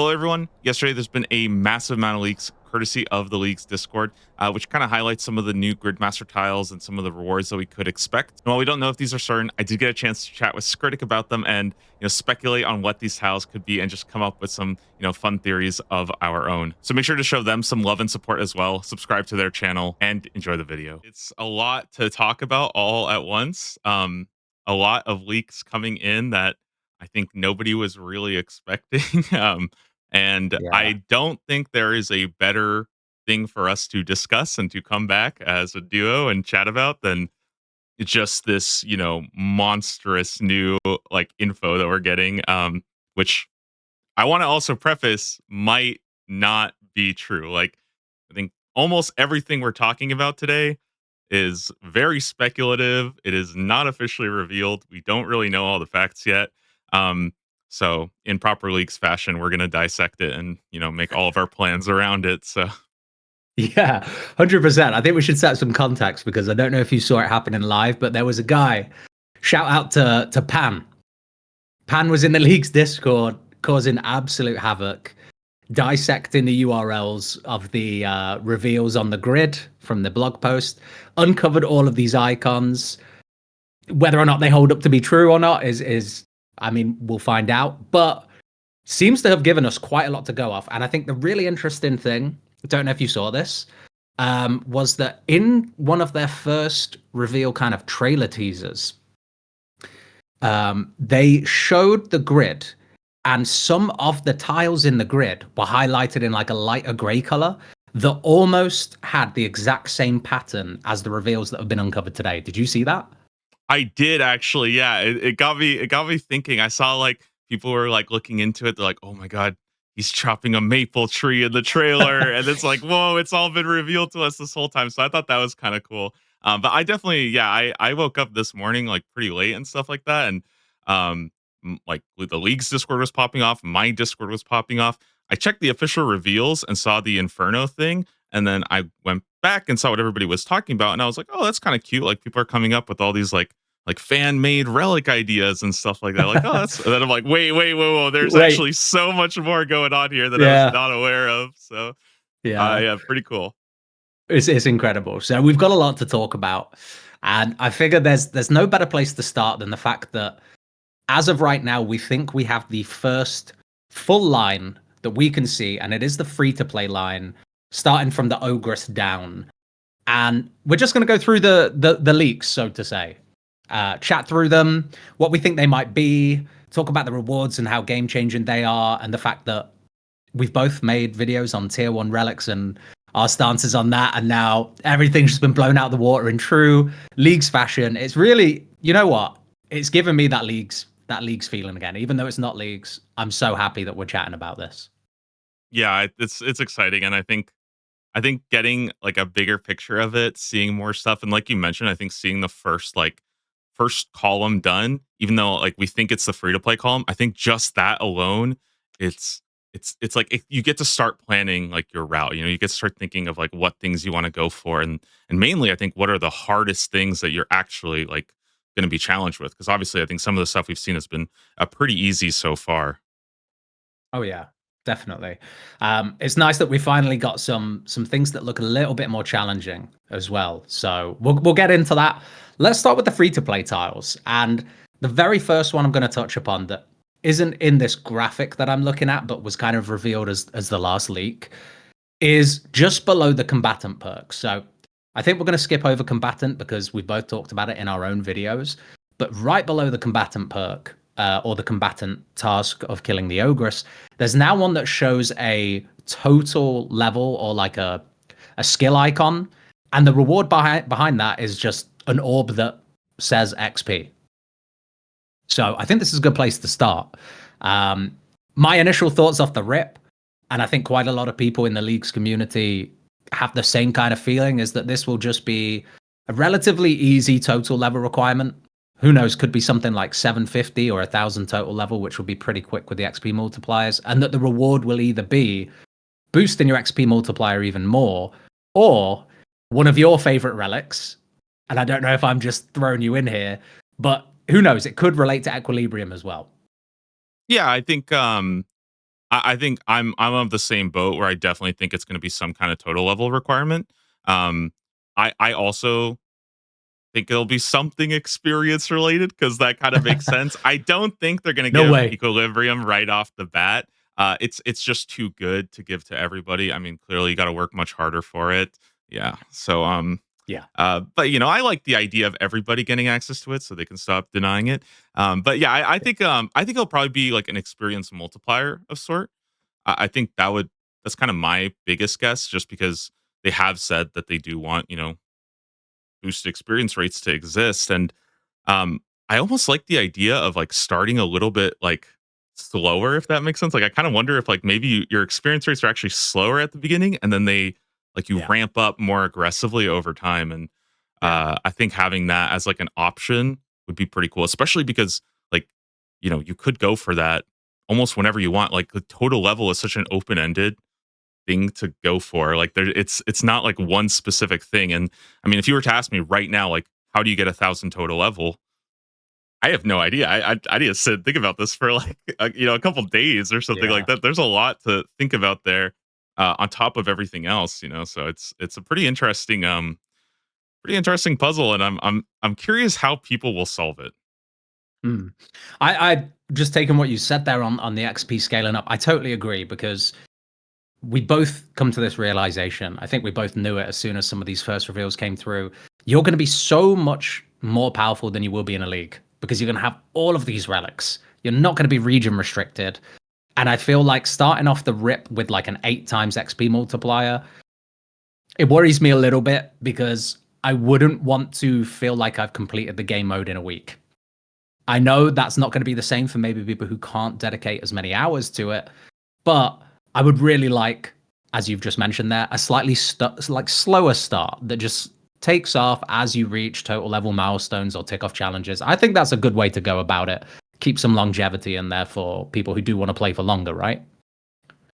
Hello, everyone. Yesterday, there's been a massive amount of leaks courtesy of the League's Discord, which kind of highlights some of the new Gridmaster tiles and some of the rewards that we could expect. And while we don't know if these are certain, I did get a chance to chat with Scritic about them and speculate on what these tiles could be and just come up with some fun theories of our own. So make sure to show them some love and support as well. Subscribe to their channel and enjoy the video. It's a lot to talk about all at once. A lot of leaks coming in that I think nobody was really expecting. And Yeah. I don't think there is a better thing for us to discuss and to come back as a duo and chat about than just this, monstrous new info that we're getting. Which I want to also preface might not be true. Like, I think almost everything we're talking about today is very speculative. It is not officially revealed. We don't really know all the facts yet. So in proper leaks fashion, we're going to dissect it and, make all of our plans around it. So Yeah, 100%. I think we should set some context because I don't know if you saw it happening live, but there was a guy, shout out to Pan. Pan was in the League's Discord causing absolute havoc, dissecting the URLs of the reveals on the grid from the blog post, uncovered all of these icons. Whether or not they hold up to be true or not is we'll find out. But seems to have given us quite a lot to go off. And I think the really interesting thing, I don't know if you saw this, was that in one of their first reveal kind of trailer teasers, they showed the grid and some of the tiles in the grid were highlighted in like a lighter gray color that almost had the exact same pattern as the reveals that have been uncovered today. Did you see that? I did actually. Yeah, it got me thinking. I saw people were looking into it. They're like, oh my God, he's chopping a maple tree in the trailer. And it's like, whoa, it's all been revealed to us this whole time. So I thought that was kind of cool. But I definitely, yeah, I woke up this morning pretty late and stuff like that. And the League's Discord was popping off. My Discord was popping off. I checked the official reveals and saw the Inferno thing. And then I went back and saw what everybody was talking about. And I was like, oh, that's kind of cute. Like people are coming up with all these like fan-made relic ideas and stuff like that. Like, oh, that's. And then I'm like, wait, whoa. There's actually so much more going on here that I was not aware of. So, yeah, pretty cool. It's incredible. So we've got a lot to talk about, and I figure there's no better place to start than the fact that as of right now, we think we have the first full line that we can see, and it is the free-to-play line, starting from the Ogress down. And we're just going to go through the leaks, so to say. Chat through them, what we think they might be, talk about the rewards and how game-changing they are, and the fact that we've both made videos on Tier 1 Relics and our stances on that, and now everything's just been blown out of the water in true Leagues fashion. It's really, you know what? It's given me that Leagues feeling again. Even though it's not Leagues, I'm so happy that we're chatting about this. Yeah, it's exciting, and I think getting a bigger picture of it, seeing more stuff, and like you mentioned, I think seeing the first column done, even though we think it's the free to play column, I think just that alone, it's you get to start planning your route. You get to start thinking of what things you want to go for, and mainly I think what are the hardest things that you're actually going to be challenged with, because obviously I think some of the stuff we've seen has been pretty easy so far. Oh yeah, definitely. It's nice that we finally got some things that look a little bit more challenging as well. So we'll get into that. Let's start with the free-to-play tiles. And the very first one I'm going to touch upon that isn't in this graphic that I'm looking at, but was kind of revealed as the last leak, is just below the combatant perk. So I think we're going to skip over combatant because we both talked about it in our own videos. But right below the combatant perk, or the combatant task of killing the ogress, there's now one that shows a total level or a skill icon, and the reward behind that is just an orb that says XP. So I think this is a good place to start. My initial thoughts off the rip, and I think quite a lot of people in the Leagues community have the same kind of feeling, is that this will just be a relatively easy total level requirement. Who knows, could be something like 750 or 1,000 total level, which will be pretty quick with the XP multipliers, and that the reward will either be boosting your XP multiplier even more, or one of your favorite relics, and I don't know if I'm just throwing you in here, but who knows, it could relate to Equilibrium as well. Yeah, I think I think I'm of the same boat where I definitely think it's going to be some kind of total level requirement. Um, I also think it'll be something experience related because that kind of makes sense. I don't think they're going to No give way. Equilibrium right off the bat. It's just too good to give to everybody. I mean, clearly you got to work much harder for it. Yeah. So Yeah. but I like the idea of everybody getting access to it so they can stop denying it. But yeah, I think it'll probably be like an experience multiplier of sort. I think that's kind of my biggest guess, just because they have said that they do want boosted experience rates to exist. And I almost like the idea of like starting a little bit like slower, if that makes sense. Like I kind of wonder if like maybe your experience rates are actually slower at the beginning, and then they like you Yeah. ramp up more aggressively over time. And Yeah. I think having that as like an option would be pretty cool, especially because like you could go for that almost whenever you want. Like the total level is such an open ended thing to go for. Like it's not like one specific thing. And I mean, if you were to ask me right now, like how do you get 1,000 total level? I have no idea. I need to sit and think about this for like a couple days or something like Yeah. that. There's a lot to think about there, on top of everything else. So it's a pretty interesting puzzle, and I'm curious how people will solve it. Mm. I just taken what you said there on the XP scaling up. I totally agree because we both come to this realization. I think we both knew it as soon as some of these first reveals came through. You're going to be so much more powerful than you will be in a league because you're going to have all of these relics. You're not going to be region restricted. And I feel like starting off the rip with like an 8 times XP multiplier, it worries me a little bit because I wouldn't want to feel like I've completed the game mode in a week. I know that's not going to be the same for maybe people who can't dedicate as many hours to it, but I would really like, as you've just mentioned there, a slightly slower start that just takes off as you reach total level milestones or tick off challenges. I think that's a good way to go about it. Keep some longevity in there for people who do want to play for longer, right?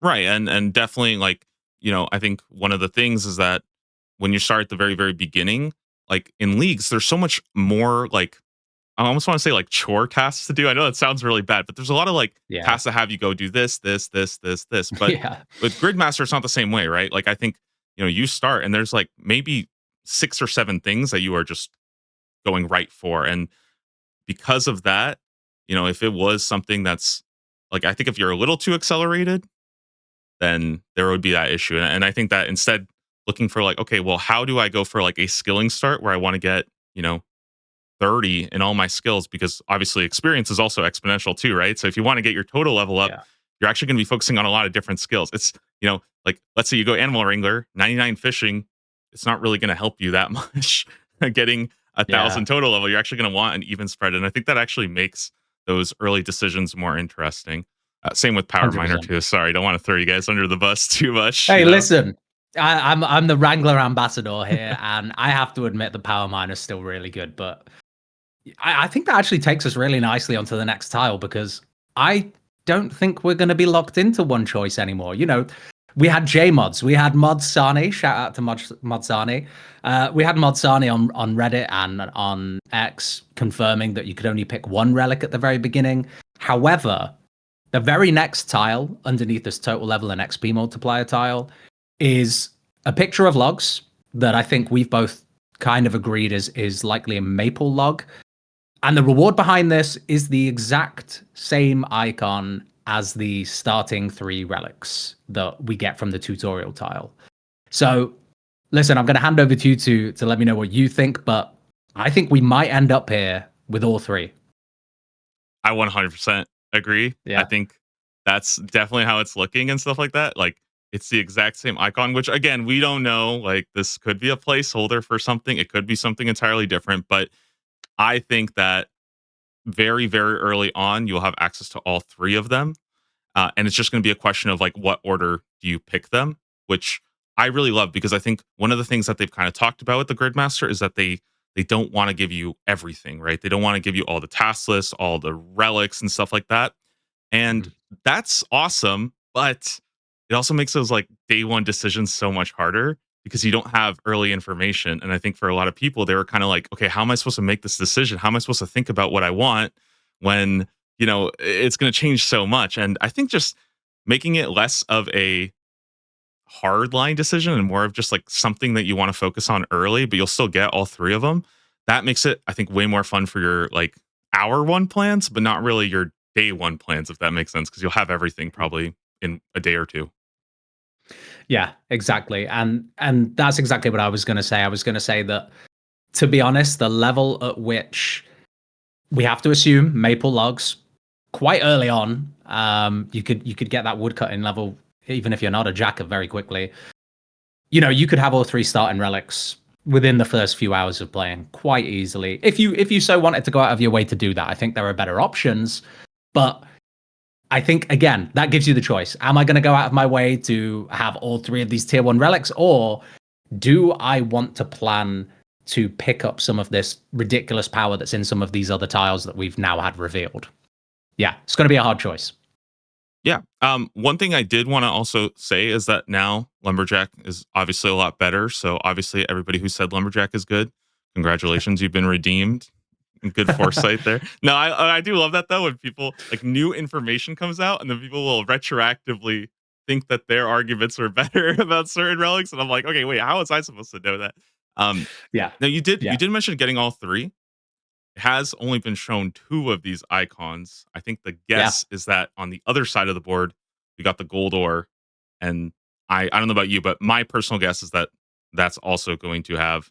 Right. And definitely like, I think one of the things is that when you start at the very, very beginning, like in leagues, there's so much more like I almost want to say like chore tasks to do. I know that sounds really bad, but there's a lot of like Yeah. tasks that have you go do this, this, this, this, this. But Yeah. with Gridmaster, it's not the same way, right? Like I think, you start and there's like maybe 6 or 7 things that you are just going right for. And because of that, if it was something that's like, I think if you're a little too accelerated, then there would be that issue. And I think that instead looking for like, okay, well, how do I go for like a skilling start where I want to get, 30 in all my skills, because obviously experience is also exponential too, right? So if you want to get your total level up, Yeah. you're actually going to be focusing on a lot of different skills. It's, like let's say you go animal wrangler, 99 fishing, it's not really going to help you that much getting a Yeah. thousand total level. You're actually going to want an even spread. And I think that actually makes those early decisions more interesting. Same with power miner 100%. too. Sorry, don't want to throw you guys under the bus too much. Hey, listen, I'm the Wrangler ambassador here, and I have to admit the power mine is still really good. But I think that actually takes us really nicely onto the next tile because I don't think we're going to be locked into one choice anymore. We had J mods, we had Mod Sani. Shout out to Mod Sani. We had Mod Sani on Reddit and on X confirming that you could only pick one relic at the very beginning. However, the very next tile underneath this total level and XP multiplier tile is a picture of logs that I think we've both kind of agreed is likely a maple log. And the reward behind this is the exact same icon as the starting 3 relics that we get from the tutorial tile. So, listen, I'm going to hand over to you to let me know what you think, but I think we might end up here with all 3. I 100% agree. I Yeah. think that's definitely how it's looking and stuff like that. Like it's the exact same icon, which again, we don't know. Like this could be a placeholder for something. It could be something entirely different. But I think that very, very early on, you'll have access to all 3 of them. And it's just going to be a question of like, what order do you pick them? Which I really love because I think one of the things that they've kind of talked about with the Gridmaster is that they don't want to give you everything, right? They don't want to give you all the task lists, all the relics and stuff like that. And that's awesome, but it also makes those like day one decisions so much harder because you don't have early information. And I think for a lot of people, they were kind of like, okay, how am I supposed to make this decision? How am I supposed to think about what I want when, it's going to change so much? And I think just making it less of a hard line decision and more of just like something that you want to focus on early, but you'll still get all three of them. That makes it, I think, way more fun for your like hour one plans, but not really your day one plans, if that makes sense, because you'll have everything probably in a day or two. Yeah, exactly. And that's exactly what I was going to say. I was going to say that, to be honest, the level at which we have to assume maple logs quite early on, you could get that woodcutting level even if you're not a jacker very quickly. You know, you could have all three starting relics within the first few hours of playing quite easily. If you so wanted to go out of your way to do that, I think there are better options. But I think, again, that gives you the choice. Am I going to go out of my way to have all three of these tier 1 relics, or do I want to plan to pick up some of this ridiculous power that's in some of these other tiles that we've now had revealed? Yeah, it's going to be a hard choice. Yeah. One thing I did want to also say is that now Lumberjack is obviously a lot better. So obviously everybody who said Lumberjack is good, congratulations, you've been redeemed. Good foresight there. No, I do love that though, when people like new information comes out and then people will retroactively think that their arguments were better about certain relics, and I'm like, okay, wait, how was I supposed to know that? Yeah. Now you did Yeah. mention getting all three. It has only been shown two of these icons. I think the guess is that on the other side of the board, we got the gold ore, and I don't know about you, but my personal guess is that that's also going to have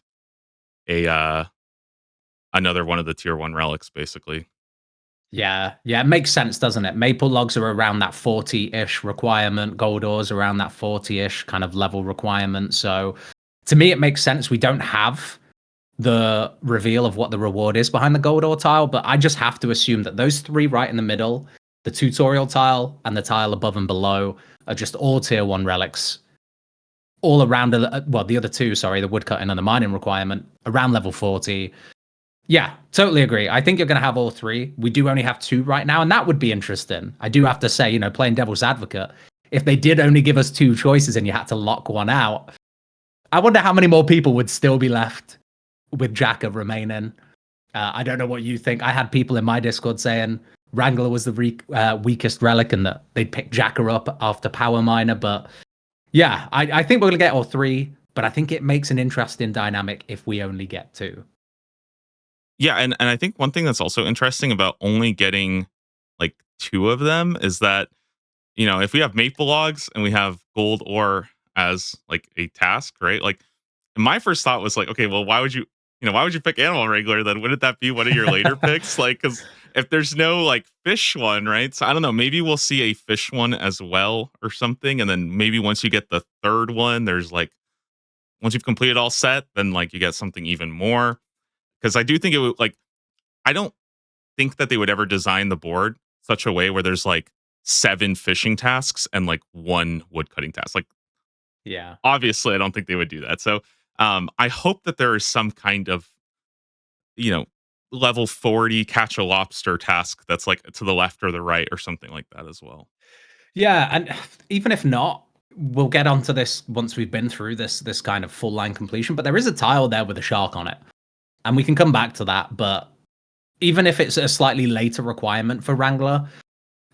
a another one of the tier 1 relics, basically. Yeah, it makes sense, doesn't it? Maple logs are around that 40-ish requirement. Gold ores around that 40-ish kind of level requirement. So to me, it makes sense. We don't have the reveal of what the reward is behind the gold ore tile, but I just have to assume that those three right in the middle, the tutorial tile and the tile above and below, are just all tier 1 relics. All around, the other two, sorry, the woodcutting and the mining requirement, around level 40. Yeah, totally agree. I think you're going to have all three. We do only have two right now, and that would be interesting. I do have to say, playing devil's advocate, if they did only give us two choices and you had to lock one out, I wonder how many more people would still be left with Jacker remaining. I don't know what you think. I had people in my Discord saying Wrangler was the weakest relic and that they'd pick Jacker up after Power Miner. But yeah, I think we're going to get all three, but I think it makes an interesting dynamic if we only get two. Yeah, and I think one thing that's also interesting about only getting like two of them is that, if we have maple logs and we have gold ore as like a task, right? Like my first thought was like, okay, well, why would you pick animal wrangler then? Wouldn't that be one of your later picks? Like, because if there's no like fish one, right? So I don't know, maybe we'll see a fish one as well or something. And then maybe once you get the third one, there's like, once you've completed all set, then like you get something even more. Because I do think it would like, I don't think that they would ever design the board such a way where there's like 7 fishing tasks and like 1 woodcutting task. Like, Yeah. obviously, I don't think they would do that. So I hope that there is some kind of, level 40 catch a lobster task that's like to the left or the right or something like that as well. Yeah, and even if not, we'll get onto this once we've been through this kind of full line completion. But there is a tile there with a shark on it, and we can come back to that. But even if it's a slightly later requirement for Wrangler,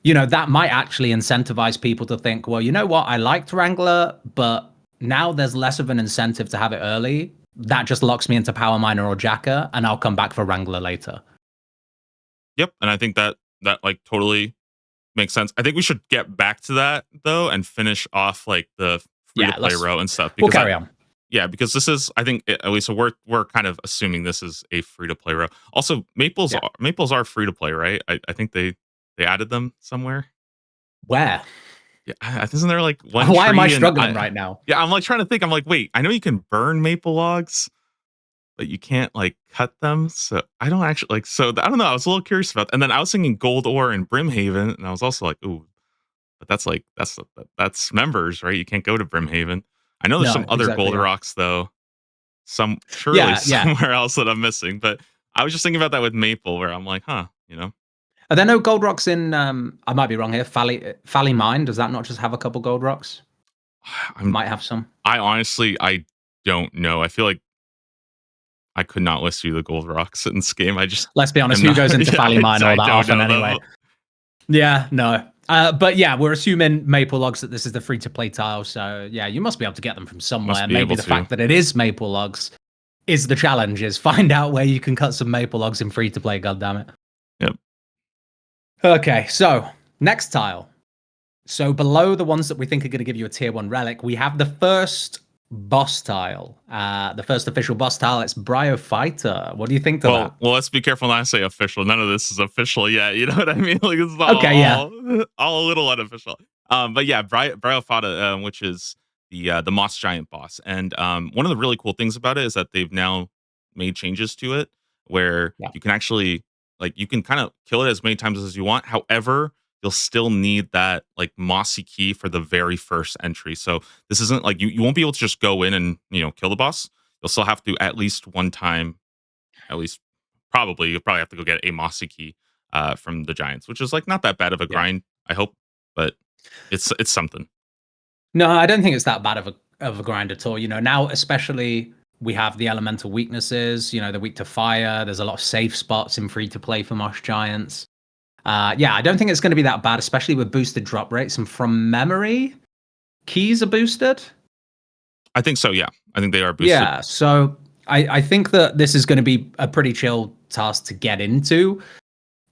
that might actually incentivize people to think, well, you know what, I liked Wrangler, but now there's less of an incentive to have it early. That just locks me into Power Miner or Jacker, and I'll come back for Wrangler later. Yep, and I think that like totally makes sense. I think we should get back to that though and finish off like the free to play row and stuff. We'll carry on. Yeah, because this is, I think, at least so we're kind of assuming this is a free to play row. Also, maples are free to play, right? I think they added them somewhere. Where? Yeah, isn't there like one? Why am I struggling right now? Yeah, I'm like trying to think. I'm like, wait, I know you can burn maple logs, but you can't like cut them. So I don't actually like. So I don't know. I was a little curious about. And then I was thinking gold ore in Brimhaven, and I was also like, ooh, but that's members, right? You can't go to Brimhaven. I know there's some other gold rocks though. Surely somewhere else that I'm missing. But I was just thinking about that with maple, where I'm like, huh, Are there no gold rocks in? I might be wrong here. Fally Mine, does that not just have a couple gold rocks? Might have some. I don't know. I feel like I could not list you the gold rocks in this game. Let's be honest. Who goes into Fally Mine all that often anyway? Yeah, no. But yeah, we're assuming maple logs that this is the free-to-play tile. So yeah, you must be able to get them from somewhere. Must be Maybe able the to. fact that it is maple logs is the challenge. Is find out where you can cut some maple logs in free-to-play. God damn it. Yep. Okay, so next tile. So below the ones that we think are going to give you a tier 1 relic, we have the first boss tile. The first official boss tile. It's Bryophyta. What do you think to that? Well, let's be careful not to say official. None of this is official yet. You know what I mean? Like it's all, Okay, yeah. all a little unofficial. But yeah, Bryophyta, which is the Moss Giant boss, and one of the really cool things about it is that they've now made changes to it where Yeah. you can actually you can kind of kill it as many times as you want. However, you'll still need that like mossy key for the very first entry. So this isn't like you won't be able to just go in and kill the boss. You'll still have to at least one time, at least you'll probably have to go get a mossy key from the giants, which is like not that bad of a grind, I hope, but it's something. No, I don't think it's that bad of a grind at all. Now especially we have the elemental weaknesses. They're weak to fire. There's a lot of safe spots in free to play for Moss Giants. Yeah, I don't think it's going to be that bad, especially with boosted drop rates. And from memory, keys are boosted. I think so. Yeah, I think they are boosted. Yeah, so I think that this is going to be a pretty chill task to get into.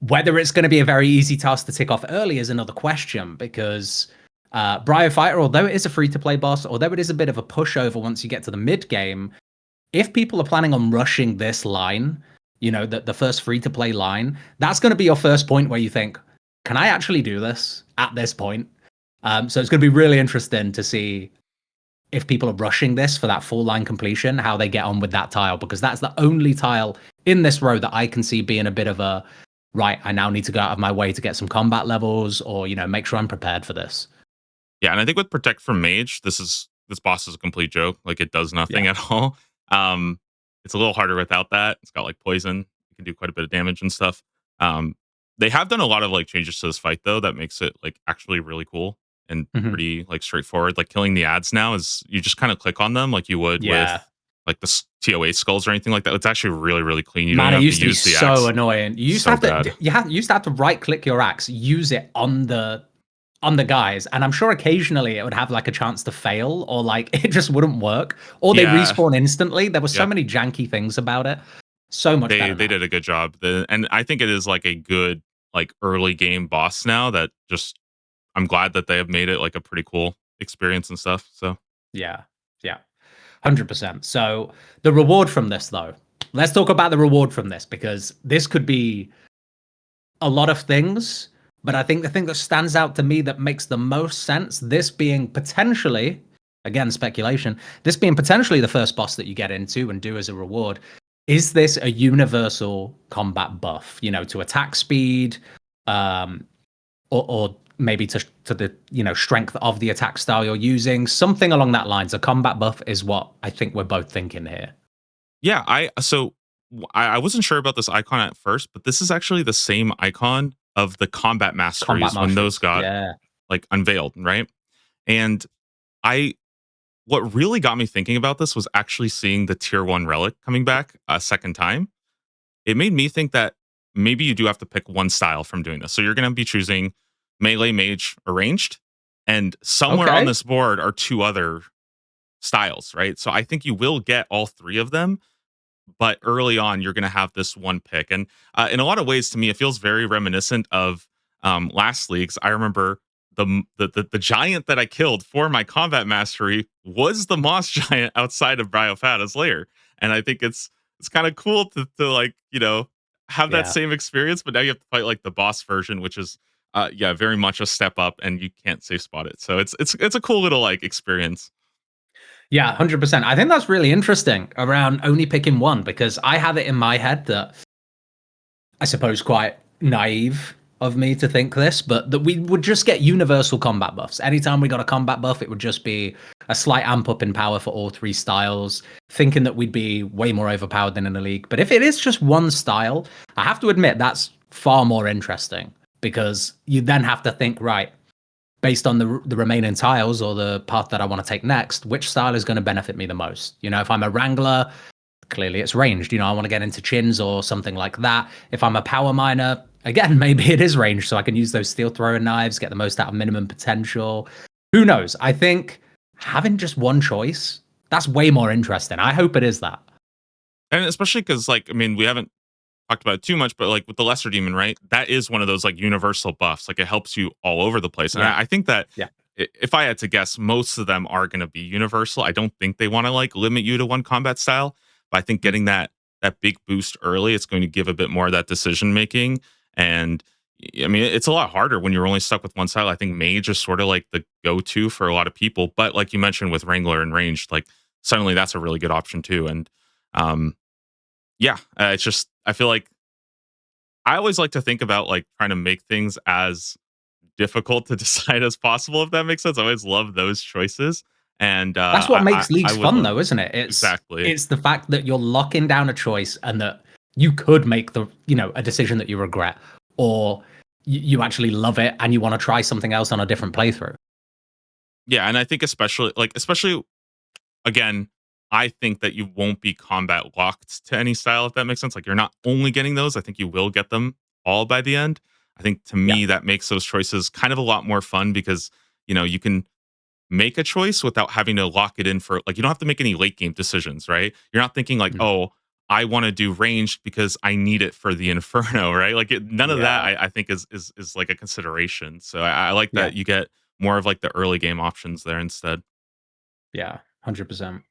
Whether it's going to be a very easy task to tick off early is another question, because Bryophyta, although it is a free-to-play boss, although it is a bit of a pushover once you get to the mid-game, if people are planning on rushing this line, the first free-to-play line, that's going to be your first point where you think, can I actually do this at this point? So it's going to be really interesting to see if people are rushing this for that full line completion, how they get on with that tile, because that's the only tile in this row that I can see being a bit of a, right, I now need to go out of my way to get some combat levels or, make sure I'm prepared for this. Yeah, and I think with Protect from Mage, this boss is a complete joke. Like it does nothing at all. It's a little harder without that. It's got like poison. You can do quite a bit of damage and stuff. They have done a lot of like changes to this fight though that makes it like actually really cool and pretty like straightforward. Like killing the ads now is you just kind of click on them like you would with like the TOA skulls or anything like that. It's actually really, really clean. You don't have to use the axe. So annoying. You used to have to right click your axe, use it on the guys, and I'm sure occasionally it would have like a chance to fail, or like it just wouldn't work, or they respawn instantly. There were so many janky things about it. So much better. They did a good job, and I think it is like a good like early game boss now. That just I'm glad that they have made it like a pretty cool experience and stuff. So yeah, 100%. So the reward from this, though, let's talk about the reward from this, because this could be a lot of things. But I think the thing that stands out to me that makes the most sense, this being potentially, again, speculation, this being potentially the first boss that you get into and do as a reward, is this a universal combat buff, to attack speed, or maybe to the, strength of the attack style you're using, something along that lines. A combat buff is what I think we're both thinking here. Yeah, I wasn't sure about this icon at first, but this is actually the same icon of the combat masteries when those got like unveiled, right? And what really got me thinking about this was actually seeing the tier 1 relic coming back a second time. It made me think that maybe you do have to pick one style from doing this. So you're going to be choosing melee, mage, or ranged, and somewhere on this board are 2 other styles, right? So I think you will get all 3 of them, but early on you're going to have this one pick. And in a lot of ways, to me, it feels very reminiscent of last leagues. I remember the giant that I killed for my combat mastery was the moss giant outside of Bryophyta's lair, and I think it's kind of cool to like have that same experience. But now you have to fight like the boss version, which is very much a step up, and you can't safe spot it. So it's a cool little like experience. Yeah, 100%. I think that's really interesting around only picking one, because I have it in my head that, I suppose quite naive of me to think this, but that we would just get universal combat buffs. Anytime we got a combat buff, it would just be a slight amp up in power for all 3 styles, thinking that we'd be way more overpowered than in the league. But if it is just one style, I have to admit that's far more interesting, because you then have to think, right, based on the remaining tiles or the path that I want to take next, which style is going to benefit me the most? If I'm a Wrangler, clearly it's ranged. I want to get into chins or something like that. If I'm a power miner, again, maybe it is range, so I can use those steel throwing knives, get the most out of minimum potential. Who knows? I think having just one choice, that's way more interesting. I hope it is that. And especially because, like, I mean, we haven't talked about it too much, but like with the Lesser Demon, right? That is one of those like universal buffs. Like it helps you all over the place. And Yeah. I think that Yeah. if I had to guess, most of them are going to be universal. I don't think they want to like limit you to one combat style, but I think getting that big boost early, it's going to give a bit more of that decision making. And I mean, it's a lot harder when you're only stuck with one style. I think mage is sort of like the go-to for a lot of people, but like you mentioned with Wrangler and ranged, like suddenly that's a really good option too. And um, yeah, it's just I feel like I always like to think about like trying to make things as difficult to decide as possible, if that makes sense. I always love those choices. And That's what I makes leagues would fun, love though, isn't it? exactly. It's the fact that you're locking down a choice and that you could make a decision that you regret, or you actually love it and you want to try something else on a different playthrough. Yeah, and I think especially again, I think that you won't be combat locked to any style, if that makes sense. Like you're not only getting those, I think you will get them all by the end. I think to Yeah. me that makes those choices kind of a lot more fun because you can make a choice without having to lock it in for like you don't have to make any late game decisions, right? You're not thinking like, Mhm. oh, I want to do ranged because I need it for the inferno, right? Like none of that Yeah. I think is like a consideration. So I like Yeah. that you get more of like the early game options there instead. Yeah. 100%.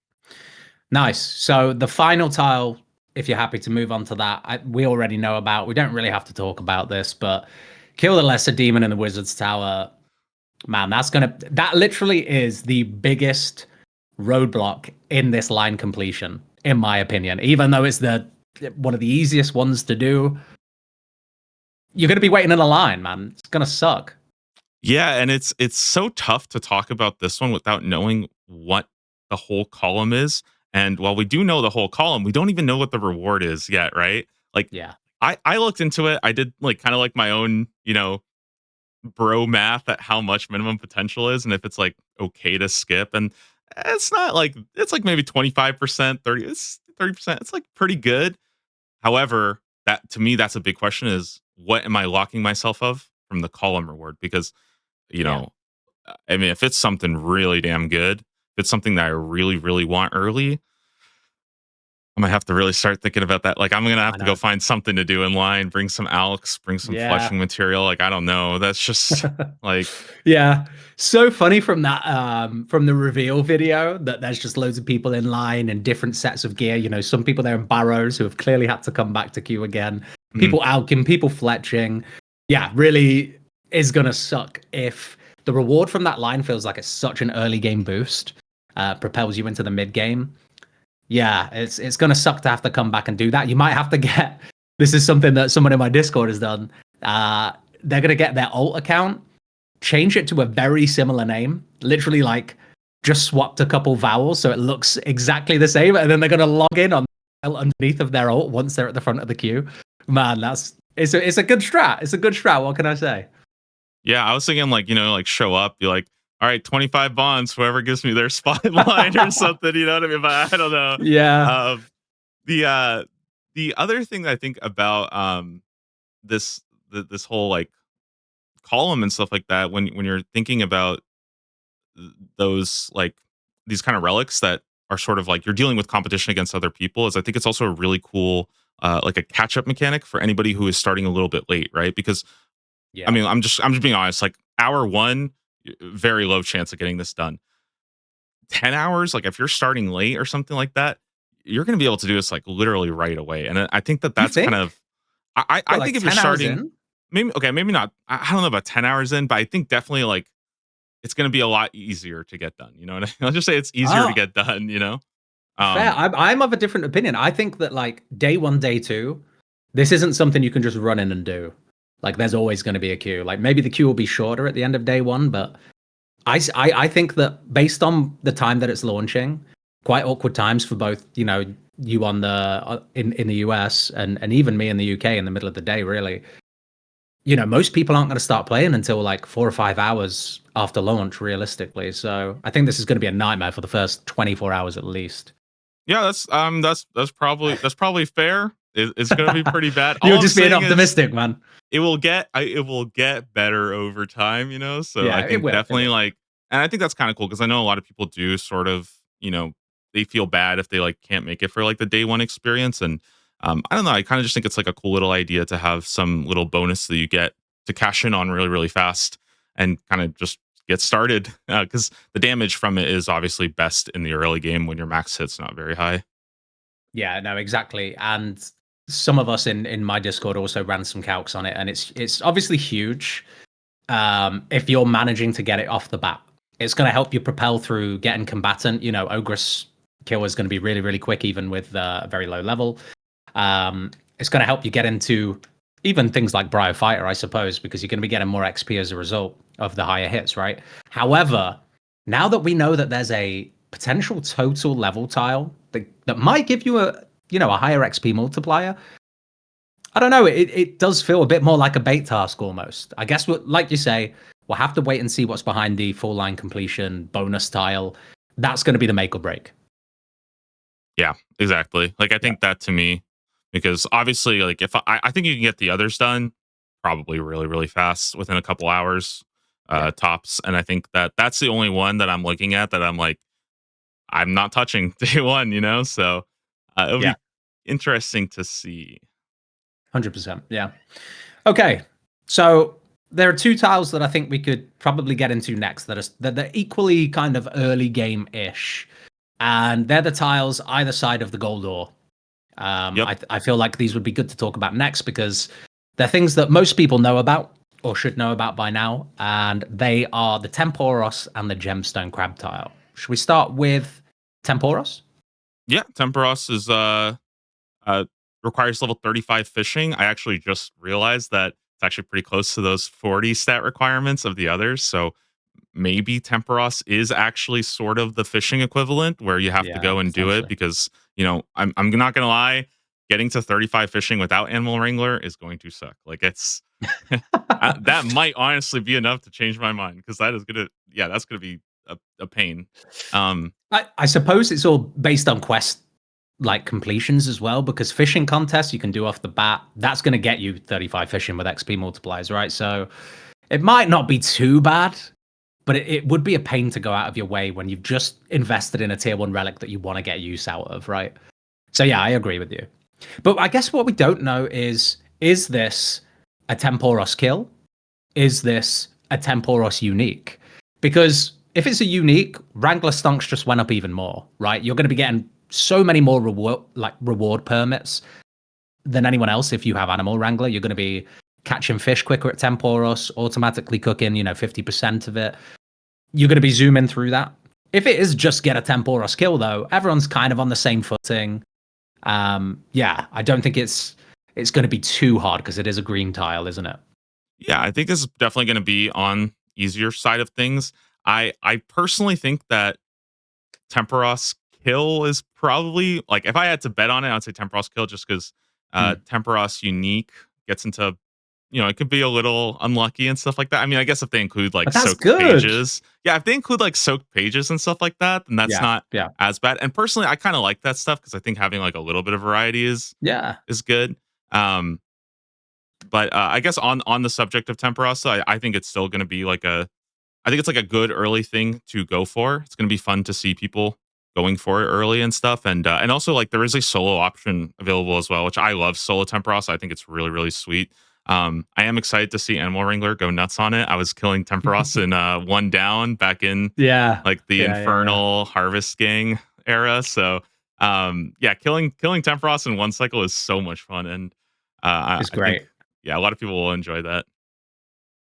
Nice. So the final tile, if you're happy to move on to that, we already know about. We don't really have to talk about this, but kill the lesser demon in the wizard's tower. Man, that literally is the biggest roadblock in this line completion, in my opinion. Even though it's one of the easiest ones to do, you're gonna be waiting in a line, man. It's gonna suck. Yeah, and it's so tough to talk about this one without knowing what the whole column is. And while we do know the whole column, we don't even know what the reward is yet, right? Like Yeah. I looked into it. I did like kind of like my own, bro math at how much minimum potential is and if it's like okay to skip. And it's not like it's like maybe 25%, 30%. It's like pretty good. However, that to me, that's a big question is what am I locking myself of from the column reward? Because you Yeah. know, I mean, if it's something really damn good, if it's something that I really, really want early, I might have to really start thinking about that. Like, I'm gonna have I to go know. find something to do in line, bring some alks, bring some Yeah. flushing material. Like, I don't know. That's just like, Yeah. So funny from that from the reveal video that there's just loads of people in line and different sets of gear. Some people there in barrows who have clearly had to come back to queue again. mm, People alking, people fletching. Yeah, really is gonna suck if the reward from that line feels like it's such an early game boost, propels you into the mid game. Yeah, it's gonna suck to have to come back and do that. You might have to get this is something that someone in my Discord has done. They're gonna get their alt account, change it to a very similar name, literally like just swapped a couple vowels so it looks exactly the same, and then they're gonna log in on underneath of their alt once they're at the front of the queue. Man, it's a good strat. It's a good strat. What can I say? yeah, I was thinking like, like show up, be like, all right, 25 bonds, whoever gives me their spot in line or something, you know what I mean? But I don't know. Yeah. Um, the other thing that I think about this this whole like column and stuff like that when you're thinking about those like these kind of relics that are sort of like you're dealing with competition against other people is I think it's also a really cool like a catch up mechanic for anybody who is starting a little bit late, right? Because I Yeah. mean, I'm just being honest, like hour 1 very low chance of getting this done. 10 hours, like if you're starting late or something like that, you're going to be able to do this like literally right away. And I think that You that's kind think? of I What, like think if you're 10 hours starting in? maybe okay, maybe not. I don't know about 10 hours in, but I think definitely like it's going to be a lot easier to get done. You know what I mean? I'll just say it's easier to Oh, get done, you know? fair. Um, I'm of a different opinion. I think that like day one, day two, this isn't something you can just run in and do. Like there's always going to be a queue. Like maybe the queue will be shorter at the end of day one, but I think that based on the time that it's launching, quite awkward times for both, you on the in the US and even me in the UK in the middle of the day, really. Most people aren't going to start playing until like 4 or 5 hours after launch, realistically. So I think this is going to be a nightmare for the first 24 hours at least. yeah, that's probably fair. It's gonna be pretty bad. All You're I'm just being saying is optimistic, man. it will get better over time, you know? So I Yeah, it think will. It definitely will. like and I think that's kind of cool because I know a lot of people do sort of, you know, they feel bad if they like can't make it for like the day one experience. And I don't know, I kind of just think it's like a cool little idea to have some little bonus that you get to cash in on really, really fast and kind of just get started. Because the damage from it is obviously best in the early game when your max hit's not very high. Yeah, no, exactly. And some of us in my Discord also ran some calcs on it, and it's obviously huge. If you're managing to get it off the bat, it's going to help you propel through getting combatant. You know, Ogress kill is going to be really, really quick, even with a very low level. It's going to help you get into even things like Bryophyta, I suppose, because you're going to be getting more XP as a result of the higher hits, right? However, now that we know that there's a potential total level tile that might give you a higher XP multiplier, I don't know. It does feel a bit more like a bait task almost. I guess, like you say, we'll have to wait and see what's behind the full line completion bonus tile. That's going to be the make or break. Yeah, exactly. Like I Yeah. think that to me, because obviously, like if I think you can get the others done probably really, really fast within a couple hours, Yeah. tops. And I think that that's the only one that I'm looking at that I'm like, I'm not touching day one, you know? So it'll Yeah. be interesting to see. 100%. Yeah. Okay. So there are two tiles that I think we could probably get into next that they're equally kind of early game ish. And they're the tiles either side of the gold ore. Yep. I feel like these would be good to talk about next because they're things that most people know about or should know about by now. And they are the Temporos and the Gemstone crab tile. Should we start with Temporos? Yeah. Temporos is uh, requires level 35 fishing. I actually just realized that it's actually pretty close to those 40 stat requirements of the others. So maybe Temporos is actually sort of the fishing equivalent where you have to Yeah, go and do it potentially. because, you know, I'm not going to lie, getting to 35 fishing without Animal Wrangler is going to suck. Like it's that might honestly be enough to change my mind because that is going to, yeah, that's going to be a pain. Um, I suppose it's all based on quest like completions as well, because fishing contests you can do off the bat. That's going to get you 35 fishing with XP multipliers, right? So it might not be too bad, but it would be a pain to go out of your way when you've just invested in a tier 1 relic that you want to get use out of, right? So yeah, I agree with you. But I guess what we don't know is this a Temporos kill? Is this a Temporos unique? Because if it's a unique, Wrangler stunks just went up even more, right? You're going to be getting so many more reward permits than anyone else. If you have Animal Wrangler, you're going to be catching fish quicker at Temporos, automatically cooking, 50% of it. You're going to be zooming through that. If it is just get a Temporos kill, though, everyone's kind of on the same footing. Yeah, I don't think it's going to be too hard because it is a green tile, isn't it? yeah, I think this is definitely going to be on easier side of things. I personally think that Temporos kill is probably like if I had to bet on it, I'd say Temporos kill just because Hmm. Temporos unique gets into it could be a little unlucky and stuff like that. I mean, I guess if they include like But that's soaked good. pages, yeah, if they include like soaked pages and stuff like that, then that's Yeah, not yeah, as bad. And personally, I kind of like that stuff because I think having like a little bit of variety yeah. is good. Um, but I guess on the subject of Temporos, I think it's still going to be like I think it's like a good early thing to go for. It's going to be fun to see people going for it early and stuff, and also like there is a solo option available as well, which I love solo Temporos. I think it's really really sweet. I am excited to see Animal Wrangler go nuts on it. I was killing Temporos in one down back in Yeah, like the yeah. Infernal Harvest Gang era. So yeah, killing Temporos in one cycle is so much fun, and It's I think great. yeah, a lot of people will enjoy that.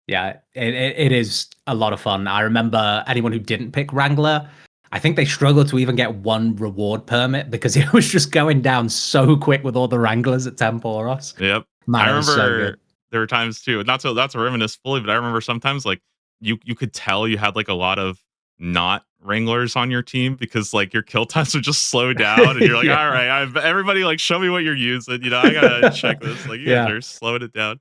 Yeah, it is a lot of fun. I remember anyone who didn't pick Wrangler, I think they struggled to even get one reward permit because it was just going down so quick with all the Wranglers at Temporos. Yep. Man, I it was so good. remember there were times too, not to reminisce fully, but I remember sometimes like you could tell you had like a lot of not wranglers on your team because like your kill times would just slow down and you're like, Yeah. all right, everybody like show me what you're using. I gotta check this. Like you guys Yeah. are slowing it down.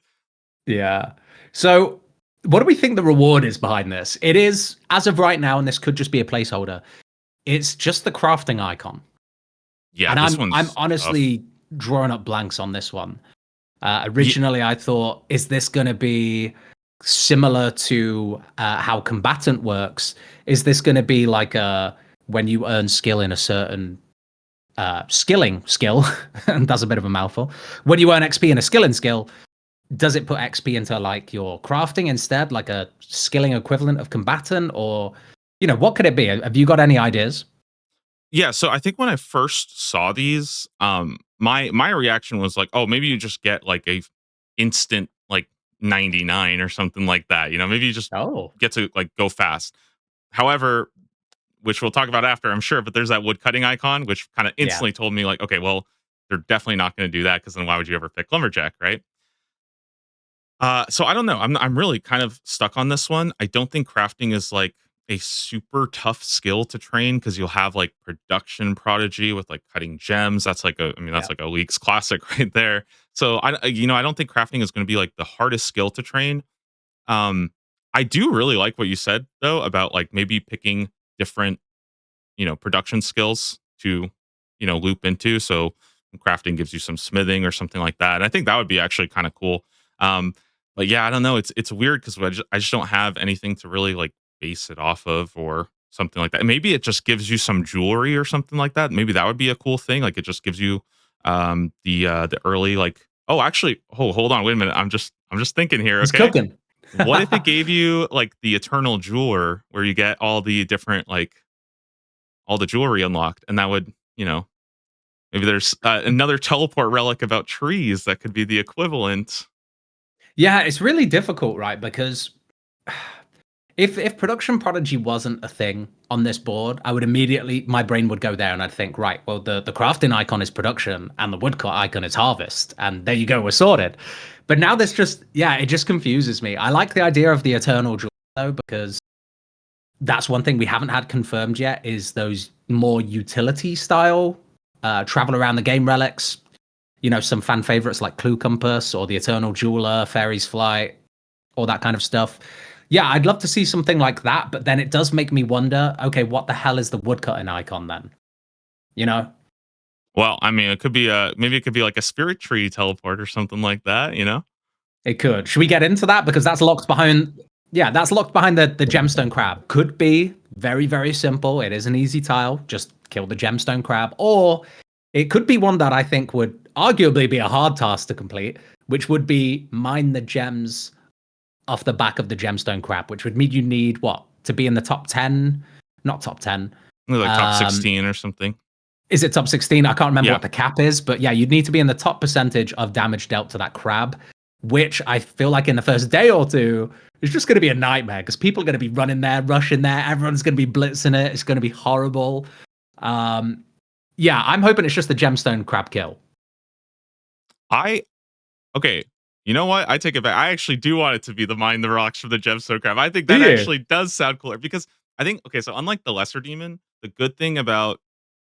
Yeah. So, what do we think the reward is behind this? It is, as of right now, and this could just be a placeholder, it's just the crafting icon. Yeah, And this I'm one's honestly tough. drawing up blanks on this one. Originally, I thought, is this going to be similar to how combatant works? Is this going to be like when you earn skill in a certain skilling skill, and that's a bit of a mouthful. When you earn XP in a skilling skill, does it put XP into like your crafting instead, like a skilling equivalent of combatant, or what could it be? Have you got any ideas? Yeah, so I think when I first saw these, my reaction was like, oh, maybe you just get like a instant like 99 or something like that. Maybe you just Oh, get to like go fast. However, which we'll talk about after, I'm sure, but there's that wood cutting icon, which kind of yeah. instantly told me like, okay, well, they're definitely not going to do that because then why would you ever pick lumberjack, right? So I don't know. I'm really kind of stuck on this one. I don't think crafting is like a super tough skill to train because you'll have like production prodigy with like cutting gems. That's like Yeah. that's like a Leaks classic right there. So I don't think crafting is going to be like the hardest skill to train. Um, I do really like what you said though about like maybe picking different production skills to loop into. So crafting gives you some smithing or something like that. And I think that would be actually kind of cool. Um, but yeah, I don't know. It's weird because I just don't have anything to really like base it off of or something like that. Maybe it just gives you some jewelry or something like that. Maybe that would be a cool thing. Like it just gives you the early like, oh actually, hold on, wait a minute. I'm just thinking here, He's okay? cooking. What if it gave you like the eternal jeweler where you get all the different like all the jewelry unlocked, and that would, maybe there's another teleport relic about trees that could be the equivalent. Yeah, it's really difficult, right? Because if production prodigy wasn't a thing on this board, I would immediately my brain would go there and I'd think, right, well the crafting icon is production and the woodcut icon is harvest, and there you go, we're sorted. But now this just it just confuses me. I like the idea of the eternal jewel though, because that's one thing we haven't had confirmed yet is those more utility style travel around the game relics. Some fan favorites like Clue Compass or the Eternal Jeweler, Fairy's Flight, all that kind of stuff. Yeah, I'd love to see something like that, but then it does make me wonder, okay, what the hell is the woodcutting icon then? You know? Well, I mean, it could be maybe it could be like a spirit tree teleport or something like that. It could. Should we get into that? Because that's locked behind the gemstone crab. Could be very, very simple. It is an easy tile. Just kill the gemstone crab. Or it could be one that I think would arguably be a hard task to complete, which would be mine the gems off the back of the gemstone crab, which would mean you need what? To be in the top 10? Not top 10. Like top 16 or something. Is it top 16? I can't remember Yeah. what the cap is, but yeah, you'd need to be in the top percentage of damage dealt to that crab, which I feel like in the first day or two is just going to be a nightmare because people are going to be running there, rushing there. Everyone's going to be blitzing it. It's going to be horrible. Yeah, I'm hoping it's just the gemstone crab kill. Okay. You know what? I take it back. I actually do want it to be the mine the rocks from the gemstone crab. I think that actually does sound cooler because I think so unlike the lesser demon, the good thing about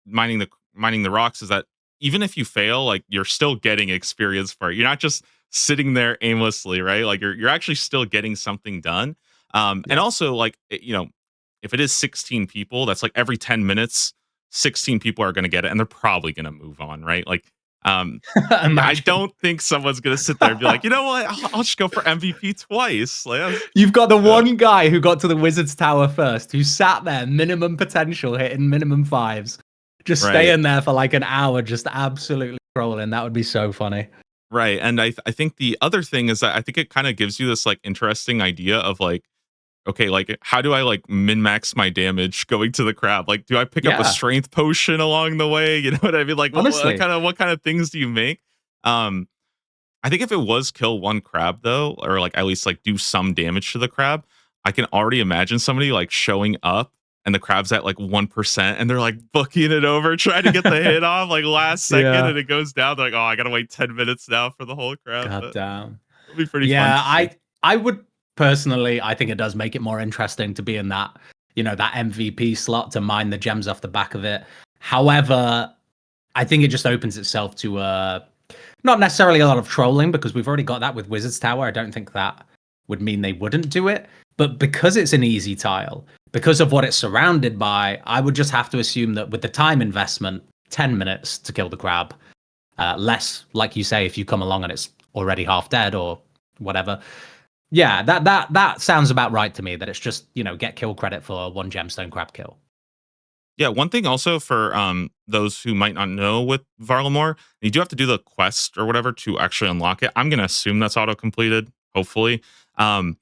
mining the rocks is that even if you fail, like you're still getting experience for it. You're not just sitting there aimlessly, right? Like you're actually still getting something done. And also like if it is 16 people, that's like every 10 minutes, 16 people are going to get it, and they're probably going to move on, right? Like I don't think someone's going to sit there and be like, you know what? I'll just go for MVP twice. Like, You've got the one guy who got to the Wizard's Tower first, who sat there, minimum potential, hitting minimum fives, just staying there for like an hour, just absolutely trolling. That would be so funny. Right. And I think the other thing is that I think it kind of gives you this like interesting idea of like, okay, like how do I like min max my damage going to the crab? Like, do I pick up a strength potion along the way? You know what I mean? Like, honestly, what kind of things do you make? I think if it was kill one crab though, or like at least like do some damage to the crab, I can already imagine somebody like showing up and the crab's at like 1% and they're like booking it over, trying to get the hit off like last second, and it goes down. They're like, oh, I gotta wait 10 minutes now for the whole crab. God damn. It'll be pretty fun. Yeah, I would personally, I think it does make it more interesting to be in that, that MVP slot to mine the gems off the back of it. However, I think it just opens itself to not necessarily a lot of trolling because we've already got that with Wizard's Tower. I don't think that would mean they wouldn't do it. But because it's an easy tile, because of what it's surrounded by, I would just have to assume that with the time investment, 10 minutes to kill the crab, Less, like you say, if you come along and it's already half dead or whatever. Yeah, that sounds about right to me. That it's just, get kill credit for one gemstone crab kill. Yeah, one thing also for those who might not know with Varlamore, you do have to do the quest or whatever to actually unlock it. I'm gonna assume that's auto completed, hopefully. Um,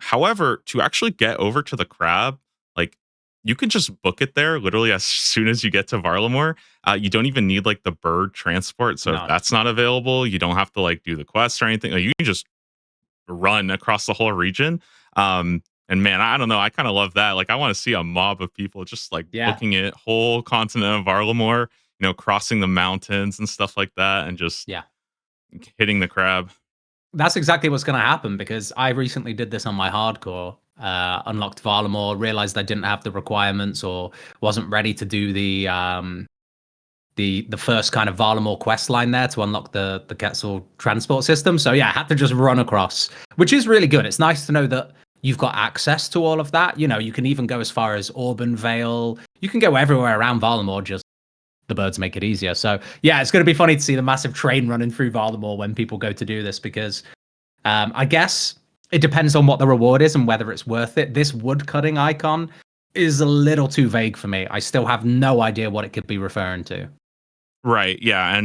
However, to actually get over to the crab, like you can just book it there literally as soon as you get to Varlamore. You don't even need like the bird transport. So if No. that's not available, you don't have to like do the quest or anything. Like, you can just run across the whole region. And man, I don't know. I kind of love that. Like, I want to see a mob of people just like Yeah. booking it, whole continent of Varlamore, crossing the mountains and stuff like that, and just Yeah. hitting the crab. That's exactly what's going to happen because I recently did this on my hardcore. Unlocked Varlamore, realized I didn't have the requirements or wasn't ready to do the first kind of Varlamore quest line there to unlock the Quetzal transport system. So yeah, I had to just run across, which is really good. It's nice to know that you've got access to all of that. You can even go as far as Auburn Vale. You can go everywhere around Varlamore, just the birds make it easier. So yeah, it's going to be funny to see the massive train running through Varlamore when people go to do this because I guess it depends on what the reward is and whether it's worth it. This wood cutting icon is a little too vague for me. I still have no idea what it could be referring to. Right. Yeah.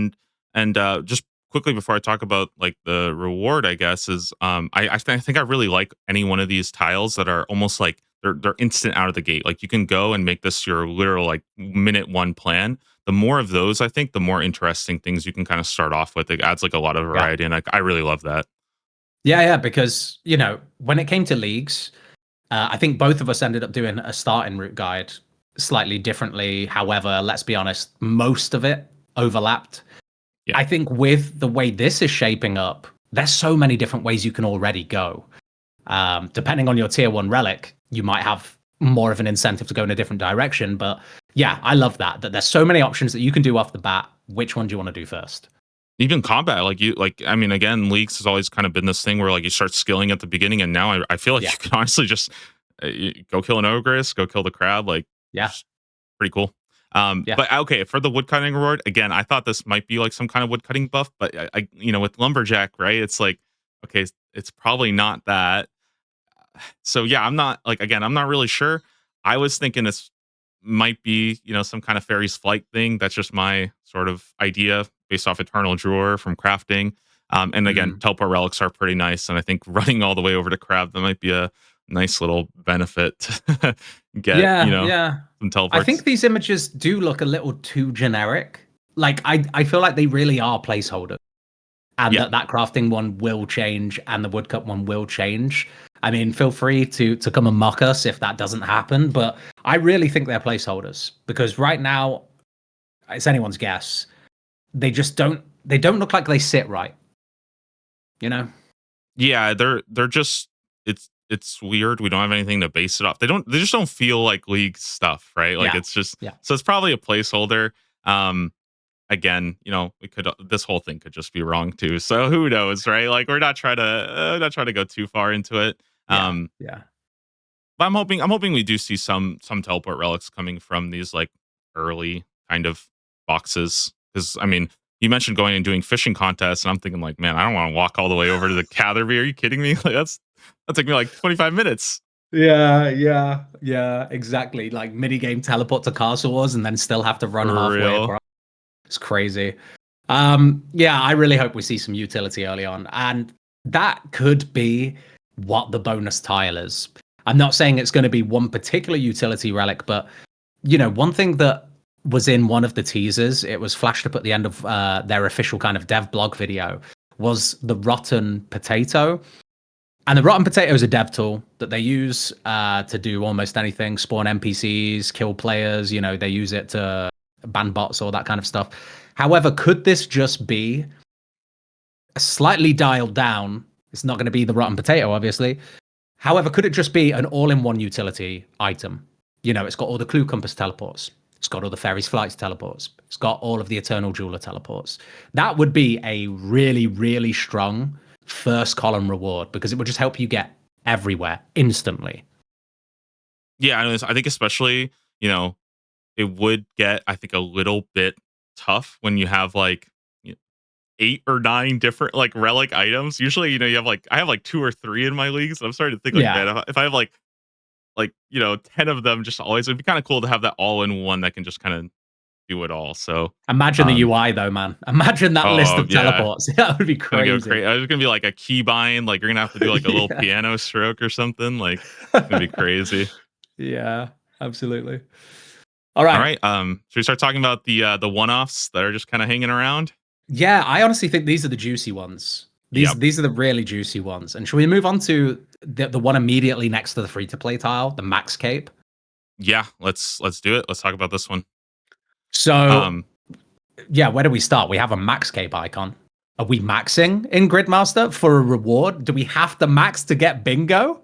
And just quickly before I talk about like the reward, I guess is I think I really like any one of these tiles that are almost like they're instant out of the gate. Like you can go and make this your literal like minute one plan. The more of those, I think, the more interesting things you can kind of start off with. It adds like a lot of Yeah. variety, and I really love that. Yeah, because, when it came to leagues, I think both of us ended up doing a starting route guide slightly differently. However, let's be honest, most of it overlapped. Yeah. I think with the way this is shaping up, there's so many different ways you can already go. Depending on your tier 1 relic, you might have more of an incentive to go in a different direction. But yeah, I love that there's so many options that you can do off the bat. Which one do you want to do first? Even combat, I mean, again, leagues has always kind of been this thing where like you start skilling at the beginning, and now I feel like Yeah. you can honestly just go kill an ogress, go kill the crab, like Yeah. pretty cool. Yeah. But okay, for the woodcutting reward, again, I thought this might be like some kind of woodcutting buff, but with lumberjack, right? It's like, okay, it's probably not that. So yeah, I'm not really sure. I was thinking this might be, some kind of fairy's flight thing. That's just my sort of idea based off Eternal Drawer from crafting. And again, teleport relics are pretty nice, and I think running all the way over to crab, that might be a nice little benefit to get, Yeah. some I teleports. think these images do look a little too generic. Like I feel like they really are placeholders. And Yeah. that crafting one will change and the woodcut one will change. I mean, feel free to come and mock us if that doesn't happen, but I really think they're placeholders because right now it's anyone's guess. They don't look like they sit right. Yeah, they're just it's weird. We don't have anything to base it off. They just don't feel like league stuff, right? Like Yeah. it's just Yeah. so it's probably a placeholder. Again, we could this whole thing could just be wrong too. So who knows, right? Like we're not trying to go too far into it. Yeah. Yeah. But I'm hoping we do see some teleport relics coming from these like early kind of boxes. Because I mean, you mentioned going and doing fishing contests, and I'm thinking like, man, I don't want to walk all the way over to the Catherby. Are you kidding me? Like that took me like 25 minutes. Yeah, exactly. Like mini game teleport to Castle Wars and then still have to run For halfway real. across. It's crazy. Yeah, I really hope we see some utility early on, and that could be what the bonus tile is. I'm not saying it's going to be one particular utility relic, but one thing that was in one of the teasers, it was flashed up at the end of their official kind of dev blog video, was the rotten potato. And the rotten potato is a dev tool that they use to do almost anything: spawn NPCs, kill players. They use it to ban bots, all that kind of stuff. However, could this just be slightly dialed down? It's not going to be the rotten potato, obviously. However, could it just be an all-in-one utility item? It's got all the Clue Compass teleports. It's got all the Fairy's Flights teleports. It's got all of the Eternal Jeweler teleports. That would be a really, really strong first column reward because it would just help you get everywhere instantly. Yeah, I think especially it would get, I think, a little bit tough when you have like 8 or 9 different like relic items. Usually, you have like I have like 2 or 3 in my leagues. I'm starting to think like, Yeah. man, if I have like 10 of them, just always it'd be kind of cool to have that all in one that can just kind of do it all. So, Imagine the um, UI though, man. Imagine that list oh of yeah, teleports. That would be gonna go crazy. crazy. It's gonna be like a keybind. Like you're gonna have to do like a little Yeah. piano stroke or something. Like it's gonna be crazy. Yeah, absolutely. All All right. right. Should we start talking about the one offs that are just kind of hanging around? Yeah, I honestly think these are the juicy ones. These Yep. these are the really juicy ones. And should we move on to the one immediately next to the free to play tile, the max cape? Yeah. Let's do it. Let's talk about this one. So Um, yeah, where do we start? We have a max cape icon. Are we maxing in Gridmaster for a reward? Do we have to max to get bingo?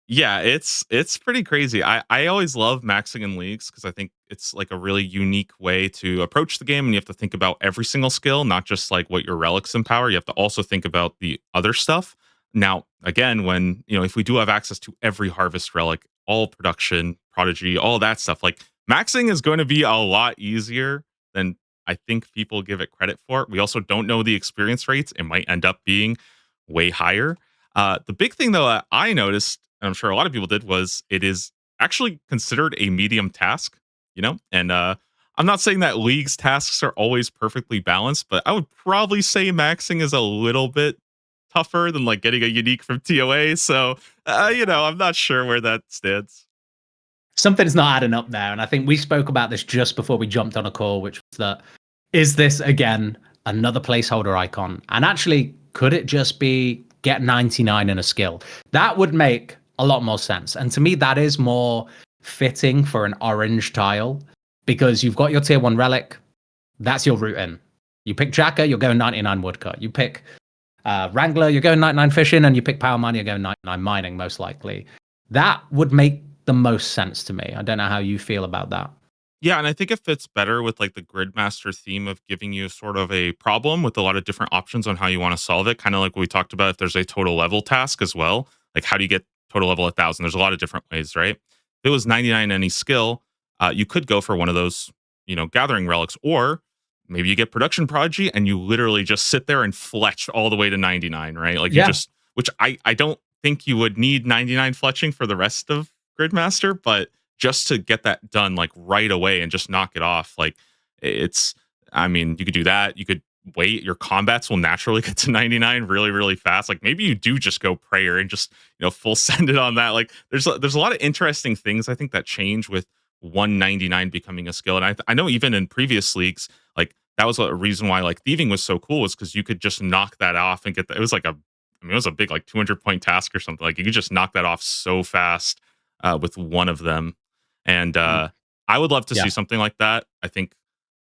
Yeah, it's pretty crazy. I always love maxing in leagues because I think it's like a really unique way to approach the game, and you have to think about every single skill, not just like what your relics empower. You have to also think about the other stuff. Now, again, when if we do have access to every harvest relic, all production, prodigy, all that stuff, like maxing is going to be a lot easier than I think people give it credit for. We also don't know the experience rates. It might end up being way higher. The big thing though that I noticed, and I'm sure a lot of people did, was it is actually considered a medium task, and I'm not saying that league's tasks are always perfectly balanced, but I would probably say maxing is a little bit tougher than like getting a unique from TOA. So, I'm not sure where that stands. Something's not adding up there. And I think we spoke about this just before we jumped on a call, which was that is this again another placeholder icon? And actually, could it just be get 99 in a skill? That would make a lot more sense. And to me, that is more fitting for an orange tile because you've got your tier 1 relic. That's your route in. You pick Jacker, you're going 99 woodcut. You pick Wrangler, you're going 99 fishing, and you pick Power Mine, you're going 99 mining, most likely. That would make the most sense to me. I don't know how you feel about that. Yeah, and I think it fits better with like the Gridmaster theme of giving you sort of a problem with a lot of different options on how you want to solve it. Kind of like what we talked about if there's a total level task as well. Like how do you get total level 1,000? There's a lot of different ways, right? If it was 99 any skill, you could go for one of those, gathering relics, or maybe you get production prodigy and you literally just sit there and fletch all the way to 99, right? Like you Yeah. just, which I don't think you would need 99 fletching for the rest of Gridmaster, but just to get that done like right away and just knock it off. Like it's, I mean, you could do that. You could wait. Your combats will naturally get to 99 really, really fast. Like maybe you do just go prayer and just, full send it on that. Like there's a lot of interesting things I think that change with 199 becoming a skill. And I know even in previous leagues, like that was a reason why like thieving was so cool was because you could just knock that off and get that. It was like it was a big like 200-point task or something. Like you could just knock that off so fast with one of them. And Mm. I would love to Yeah. see something like that. I think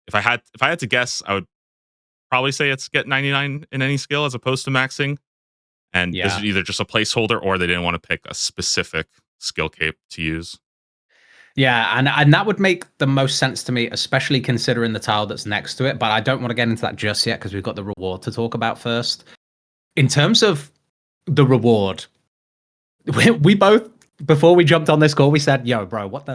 if I had to guess, I would probably say it's get 99 in any skill as opposed to maxing. And this is Yeah. either just a placeholder or they didn't want to pick a specific skill cape to use. Yeah, and that would make the most sense to me, especially considering the tile that's next to it. But I don't want to get into that just yet because we've got the reward to talk about first. In terms of the reward, we both before we jumped on this call, we said, "Yo, bro, what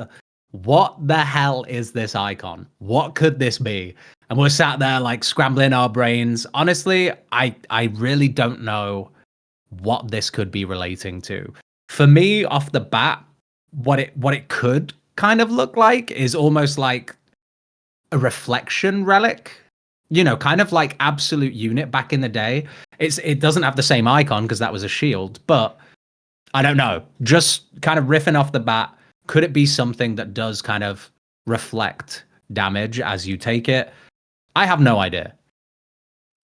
the hell is this icon? What could this be?" And we're sat there like scrambling our brains. Honestly, I really don't know what this could be relating to. For me, off the bat, what it could kind of look like is almost like a reflection relic. Kind of like absolute unit back in the day. It doesn't have the same icon because that was a shield, but I don't know. Just kind of riffing off the bat, could it be something that does kind of reflect damage as you take it? I have no idea.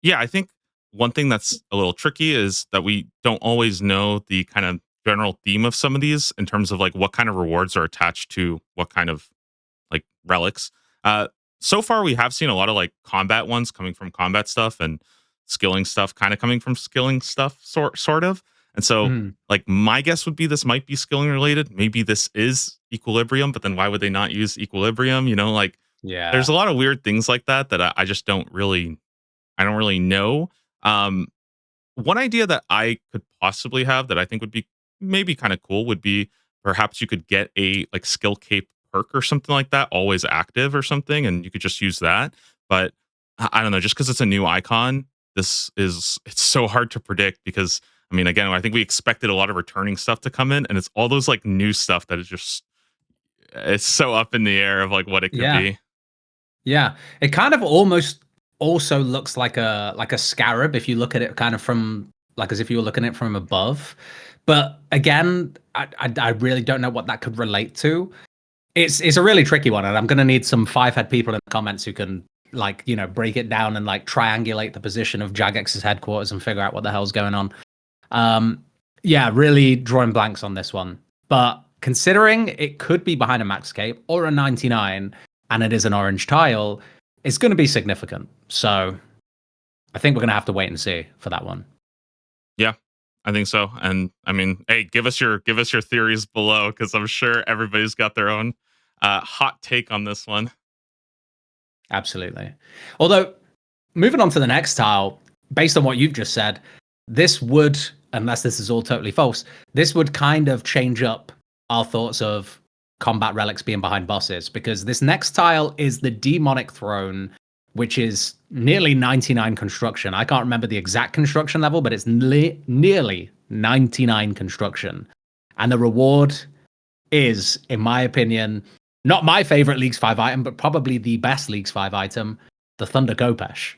Yeah, I think one thing that's a little tricky is that we don't always know the kind of general theme of some of these in terms of like what kind of rewards are attached to what kind of like relics. Uh, so far, we have seen a lot of like combat ones coming from combat stuff and skilling stuff kind of coming from skilling stuff, sort of. And so, Mm, like, my guess would be this might be skilling related. Maybe this is equilibrium, but then why would they not use equilibrium? Like, there's yeah. a lot of weird things like that that I just I don't really know. Um, One idea that I could possibly have that I think would be maybe kind of cool would be perhaps you could get a like skill cape perk or something like that, always active or something, and you could just use that. But I don't know, just because it's a new icon, it's so hard to predict because I mean, again, I think we expected a lot of returning stuff to come in, and it's all those like new stuff that is just it's so up in the air of like what it could Yeah. be. Yeah. It kind of almost also looks like a scarab if you look at it kind of from like as if you were looking at it from above. But again, I really don't know what that could relate to. It's a really tricky one, and I'm gonna need some five-head people in the comments who can like, you know, break it down and like triangulate the position of Jagex's headquarters and figure out what the hell's going on. Yeah, really drawing blanks on this one. But considering it could be behind a max cape or a 99, and it is an orange tile, it's going to be significant. So I think we're going to have to wait and see for that one. Yeah, I think so. And I mean, hey, give us your theories below because I'm sure everybody's got their own hot take on this one. Absolutely. Although, moving on to the next tile, based on what you've just said, this would, unless this is all totally false, this would kind of change up our thoughts of combat relics being behind bosses, because this next tile is the demonic throne, which is nearly 99 construction. I can't remember the exact construction level, but it's nearly 99 construction. And the reward is, in my opinion, not my favorite Leagues 5 item, but probably the best Leagues 5 item, the Thunder Copesh.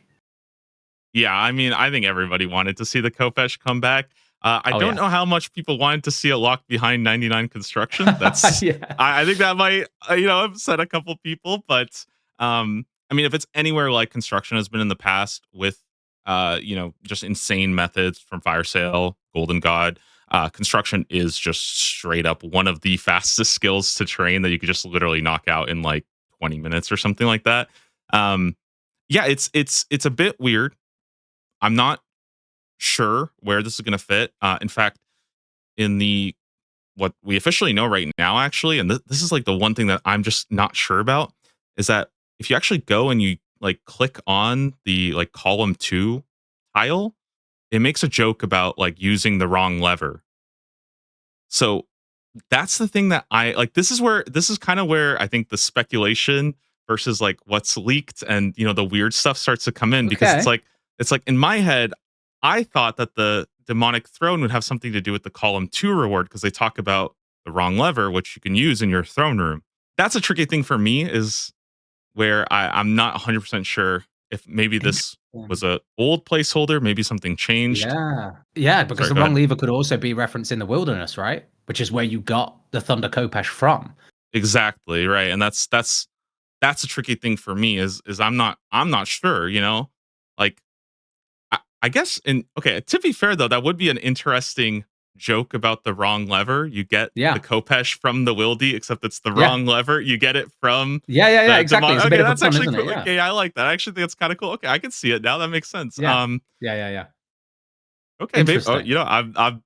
Yeah, I mean, I think everybody wanted to see the Copesh come back. I don't know how much people wanted to see it locked behind 99 construction. That's yeah. I think that might upset a couple people, but I mean, if it's anywhere like construction has been in the past with just insane methods from Fire Sale, Golden God, construction is just straight up one of the fastest skills to train that you could just literally knock out in like 20 minutes or something like that. Yeah, it's a bit weird. I'm not sure where this is going to fit. In fact, in the what we officially know right now, actually, and this is like the one thing that I'm just not sure about, is that if you actually go and you like click on the like column 2 tile, it makes a joke about like using the wrong lever. So that's the thing that I like. This is kind of where I think the speculation versus like what's leaked and the weird stuff starts to come in, because it's like in my head, I thought that the demonic throne would have something to do with the column 2 reward because they talk about the wrong lever, which you can use in your throne room. That's a tricky thing for me, is where I'm not 100% sure if maybe this was a old placeholder, maybe something changed. Yeah, because the wrong lever could also be referenced in the wilderness, right? Which is where you got the Thunder Copesh from. Exactly, right. And that's a tricky thing for me is I'm not sure, like I guess to be fair though, that would be an interesting joke about the wrong lever. You get the Copesh from the Wildy, except it's the wrong lever. You get it from exactly. It's a bit of a that's fun, actually isn't cool. it? Okay, I like that. I actually think that's kind of cool. Okay, I can see it now. That makes sense. Yeah. Okay, maybe. Oh,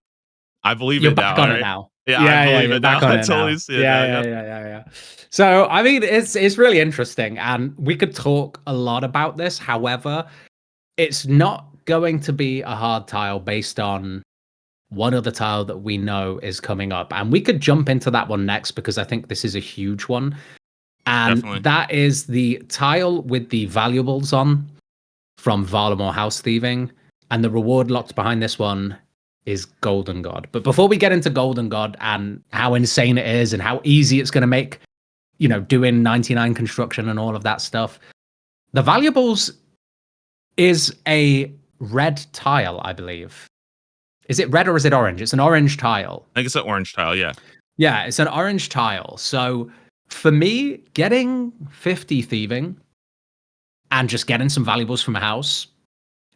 I believe You're it back now. on it now. Yeah, I believe it now. I totally see it now. Yeah. So, I mean, it's really interesting, and we could talk a lot about this. However, it's not going to be a hard tile based on one other tile that we know is coming up. And we could jump into that one next because I think this is a huge one. And that is the tile with the valuables on from Varlamore House Thieving. And the reward locked behind this one is Golden God. But before we get into Golden God and how insane it is and how easy it's going to make, doing 99 construction and all of that stuff, the valuables is a red tile, I believe. Is it red or is it orange? It's an orange tile. I think it's an orange tile, yeah. Yeah, it's an orange tile. So for me, getting 50 thieving and just getting some valuables from a house,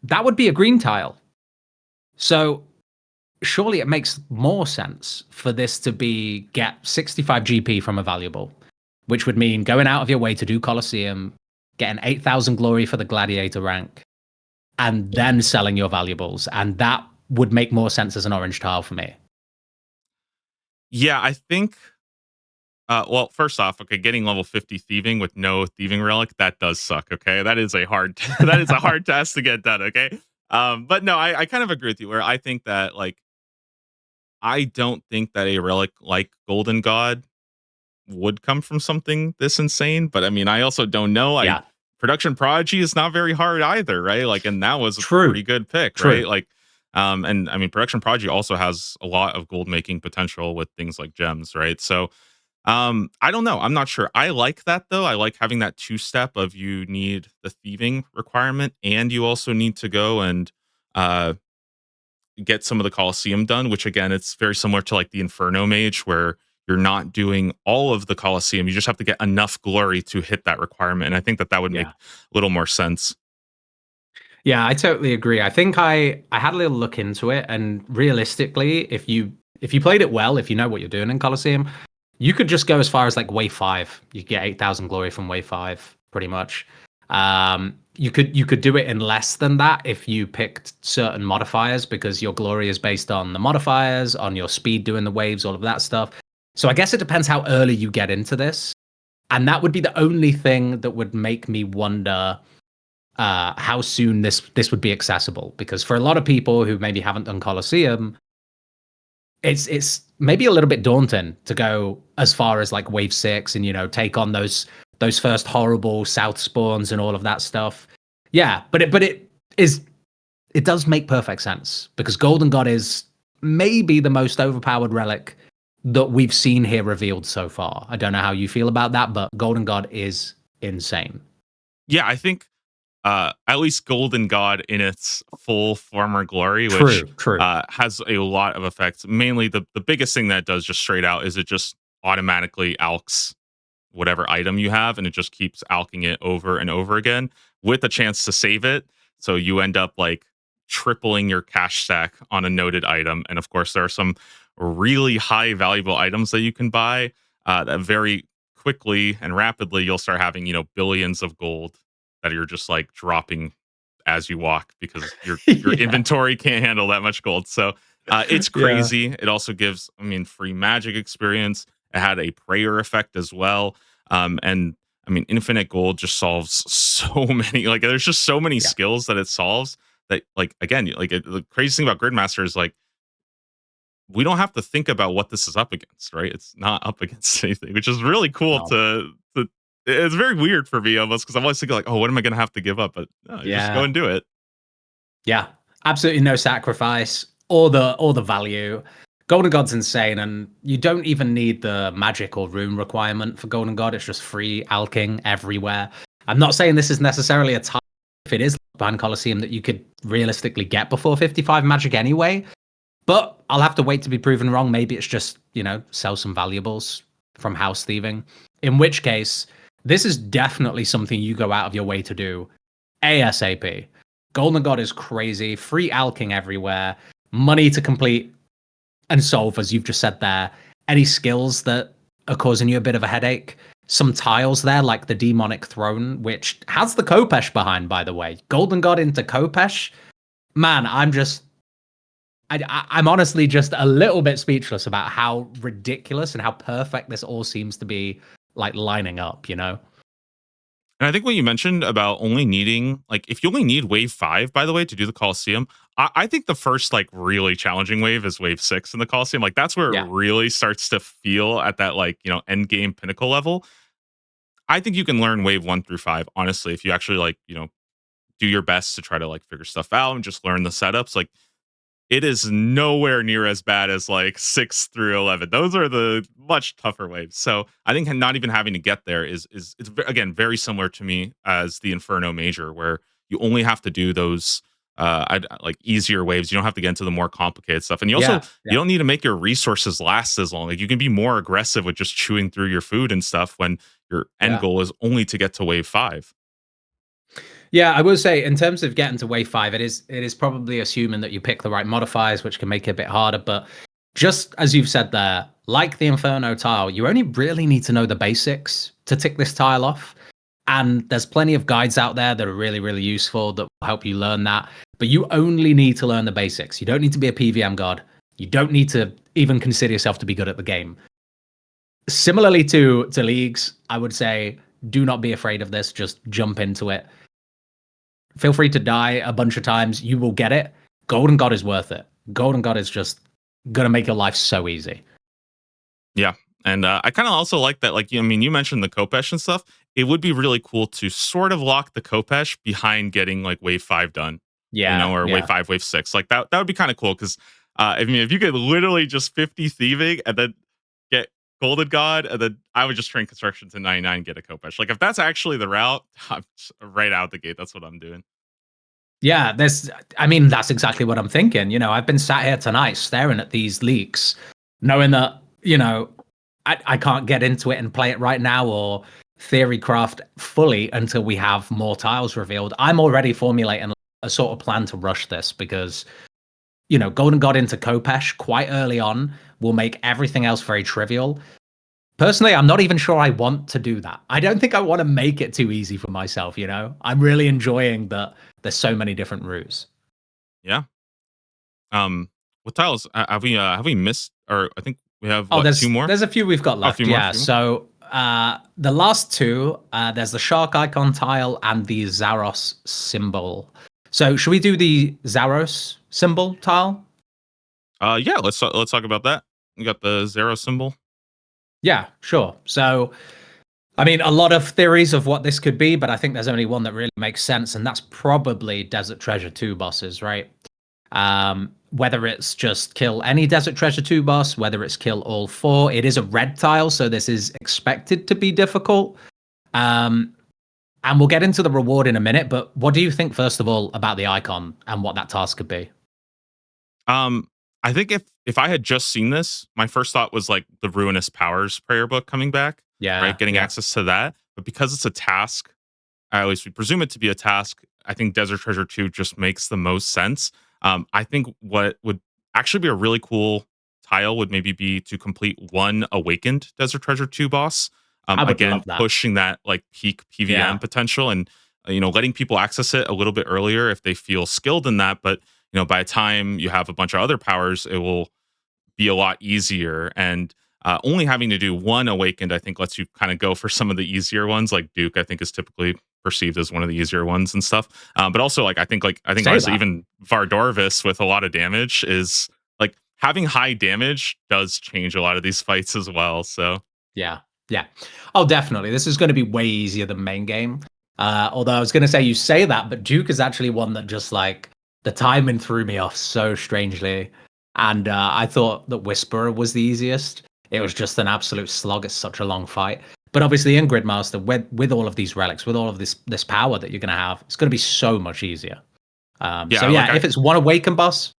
that would be a green tile. So surely it makes more sense for this to be get 65 GP from a valuable, which would mean going out of your way to do Colosseum, getting 8,000 glory for the gladiator rank, and then selling your valuables. And that would make more sense as an orange tile for me. Yeah, I think well, first off, okay, getting level 50 thieving with no thieving relic, that does suck, okay? That is a hard task to get done, okay? But no, I kind of agree with you where I think that like I don't think that a relic like Golden God would come from something this insane, but I mean, I also don't know. Production Prodigy is not very hard either, right? Like, and that was a True. pretty good pick, True. right? Like, and I mean, Production Prodigy also has a lot of gold making potential with things like gems, right? So, I don't know. I'm not sure. I like that though. I like having that two step of you need the thieving requirement and you also need to go and uh get some of the Colosseum done, which again, it's very similar to like the Inferno Mage, where you're not doing all of the Colosseum. You just have to get enough glory to hit that requirement. And I think that that would make Yeah. a little more sense. Yeah, I totally agree. I think I had a little look into it, and realistically, if you played it well, if you know what you're doing in Colosseum, you could just go as far as like wave 5. You get 8,000 glory from wave 5, pretty much. You could do it in less than that if you picked certain modifiers, because your glory is based on the modifiers, on your speed doing the waves, all of that stuff. So I guess it depends how early you get into this, and that would be the only thing that would make me wonder how soon this would be accessible. Because for a lot of people who maybe haven't done Colosseum, it's maybe a little bit daunting to go as far as like wave 6 and take on those first horrible south spawns and all of that stuff. Yeah, but it does make perfect sense, because Golden God is maybe the most overpowered relic that we've seen here revealed so far. I don't know how you feel about that, but Golden God is insane. Yeah, I think at least Golden God in its full former glory, which True. has a lot of effects. Mainly the biggest thing that it does just straight out is it just automatically alks whatever item you have, and it just keeps alking it over and over again with a chance to save it. So you end up like tripling your cash stack on a noted item. And of course, there are some really high valuable items that you can buy that very quickly and rapidly you'll start having, billions of gold that you're just like dropping as you walk because your Yeah. inventory can't handle that much gold. So it's Yeah. crazy. It also gives, I mean, free magic experience. It had a prayer effect as well. And I mean, infinite gold just solves so many. Like, there's just so many Yeah. skills that it solves. That, like, again, the crazy thing about Gridmaster is like we don't have to think about what this is up against, right? It's not up against anything, which is really cool No. to it's very weird for me almost because I'm always thinking like, oh, what am I going to have to give up? But no, you just go Yeah. and do it. Yeah. Absolutely no sacrifice or the value. Golden God's insane, and you don't even need the magic or rune requirement for Golden God. It's just free alking everywhere. I'm not saying this is necessarily a type, if it is behind Colosseum, that you could realistically get before 55 magic anyway. But I'll have to wait to be proven wrong. Maybe it's just, sell some valuables from house thieving. In which case, this is definitely something you go out of your way to do ASAP. Golden God is crazy, free alking everywhere, money to complete and solve, as you've just said there. Any skills that are causing you a bit of a headache? Some tiles there, like the Demonic Throne, which has the Copesh behind, by the way. Golden God into Copesh. Man, I'm honestly just a little bit speechless about how ridiculous and how perfect this all seems to be, like, lining up, And I think what you mentioned about only needing, like, if you only need wave 5, by the way, to do the Coliseum, I think the first, like, really challenging wave is wave 6 in the Coliseum. Like, that's where it Yeah. really starts to feel at that, like, end game pinnacle level. I think you can learn wave 1 through 5, honestly, if you actually, like, do your best to try to, like, figure stuff out and just learn the setups. Like, it is nowhere near as bad as like 6 through 11. Those are the much tougher waves. So I think not even having to get there is it's again very similar to me as the Inferno Major, where you only have to do those like easier waves. You don't have to get into the more complicated stuff, and you also Yeah. you don't need to make your resources last as long. Like, you can be more aggressive with just chewing through your food and stuff when your end Yeah. goal is only to get to wave 5. Yeah, I will say, in terms of getting to wave 5, it is probably assuming that you pick the right modifiers, which can make it a bit harder. But just as you've said there, like the Inferno tile, you only really need to know the basics to tick this tile off. And there's plenty of guides out there that are really, really useful that will help you learn that. But you only need to learn the basics. You don't need to be a PVM god. You don't need to even consider yourself to be good at the game. Similarly to leagues, I would say, do not be afraid of this. Just jump into it. Feel free to die a bunch of times. You will get it. Golden God is worth it. Golden God is just going to make your life so easy. Yeah, And I kind of also like that. Like, I mean, you mentioned the Copesh and stuff. It would be really cool to sort of lock the Copesh behind getting like wave 5 done, Yeah, or wave yeah. 5, wave 6. Like that would be kind of cool because I mean, if you could literally just 50 thieving and then get Golden God, and then I would just train construction to 99 and get a Copesh. Like if that's actually the route, I'm right out the gate. That's what I'm doing. Yeah, I mean, that's exactly what I'm thinking. You know, I've been sat here tonight staring at these leaks, knowing that, I can't get into it and play it right now or theory craft fully until we have more tiles revealed. I'm already formulating a sort of plan to rush this because, Golden God into Copesh quite early on will make everything else very trivial. Personally, I'm not even sure I want to do that. I don't think I want to make it too easy for myself, I'm really enjoying that there's so many different routes. Yeah. What tiles have we missed? Or I think we have Oh, what, two more? there's a few we've got Oh, a left. few more. Yeah. So the last two, there's the shark icon tile and the Zaros symbol. So should we do the Zaros symbol tile? Yeah. Let's talk about that. We got the Zero symbol. Yeah, sure. So I mean, a lot of theories of what this could be, but I think there's only one that really makes sense, and that's probably Desert Treasure 2 bosses, right? Whether it's just kill any Desert Treasure 2 boss, whether it's kill all 4. It is a red tile, so this is expected to be difficult. And we'll get into the reward in a minute, but what do you think, first of all, about the icon and what that task could be? I think if I had just seen this, my first thought was like the Ruinous Powers prayer book coming back, Yeah, right? Getting yeah. access to that. But because it's a task, at least we presume it to be a task, I think Desert Treasure 2 just makes the most sense. I think what would actually be a really cool tile would maybe be to complete one awakened Desert Treasure 2 boss. I would Again, love that. pushing that like peak PVM Yeah. potential and letting people access it a little bit earlier if they feel skilled in that. But by the time you have a bunch of other powers, it will be a lot easier. And only having to do one awakened, I think, lets you kind of go for some of the easier ones. Like Duke, I think, is typically perceived as one of the easier ones and stuff. But also, I think Say honestly, that. even Vardorvis with a lot of damage is like having high damage does change a lot of these fights as well. So Yeah, yeah. Oh, definitely. This is going to be way easier than main game. Although I was going to say you say that, but Duke is actually one that just like the timing threw me off so strangely. And I thought that Whisperer was the easiest. It was just an absolute slog. It's such a long fight. But obviously in Gridmaster, with all of these relics, with all of this power that you're going to have, it's going to be so much easier. If it's one awaken boss,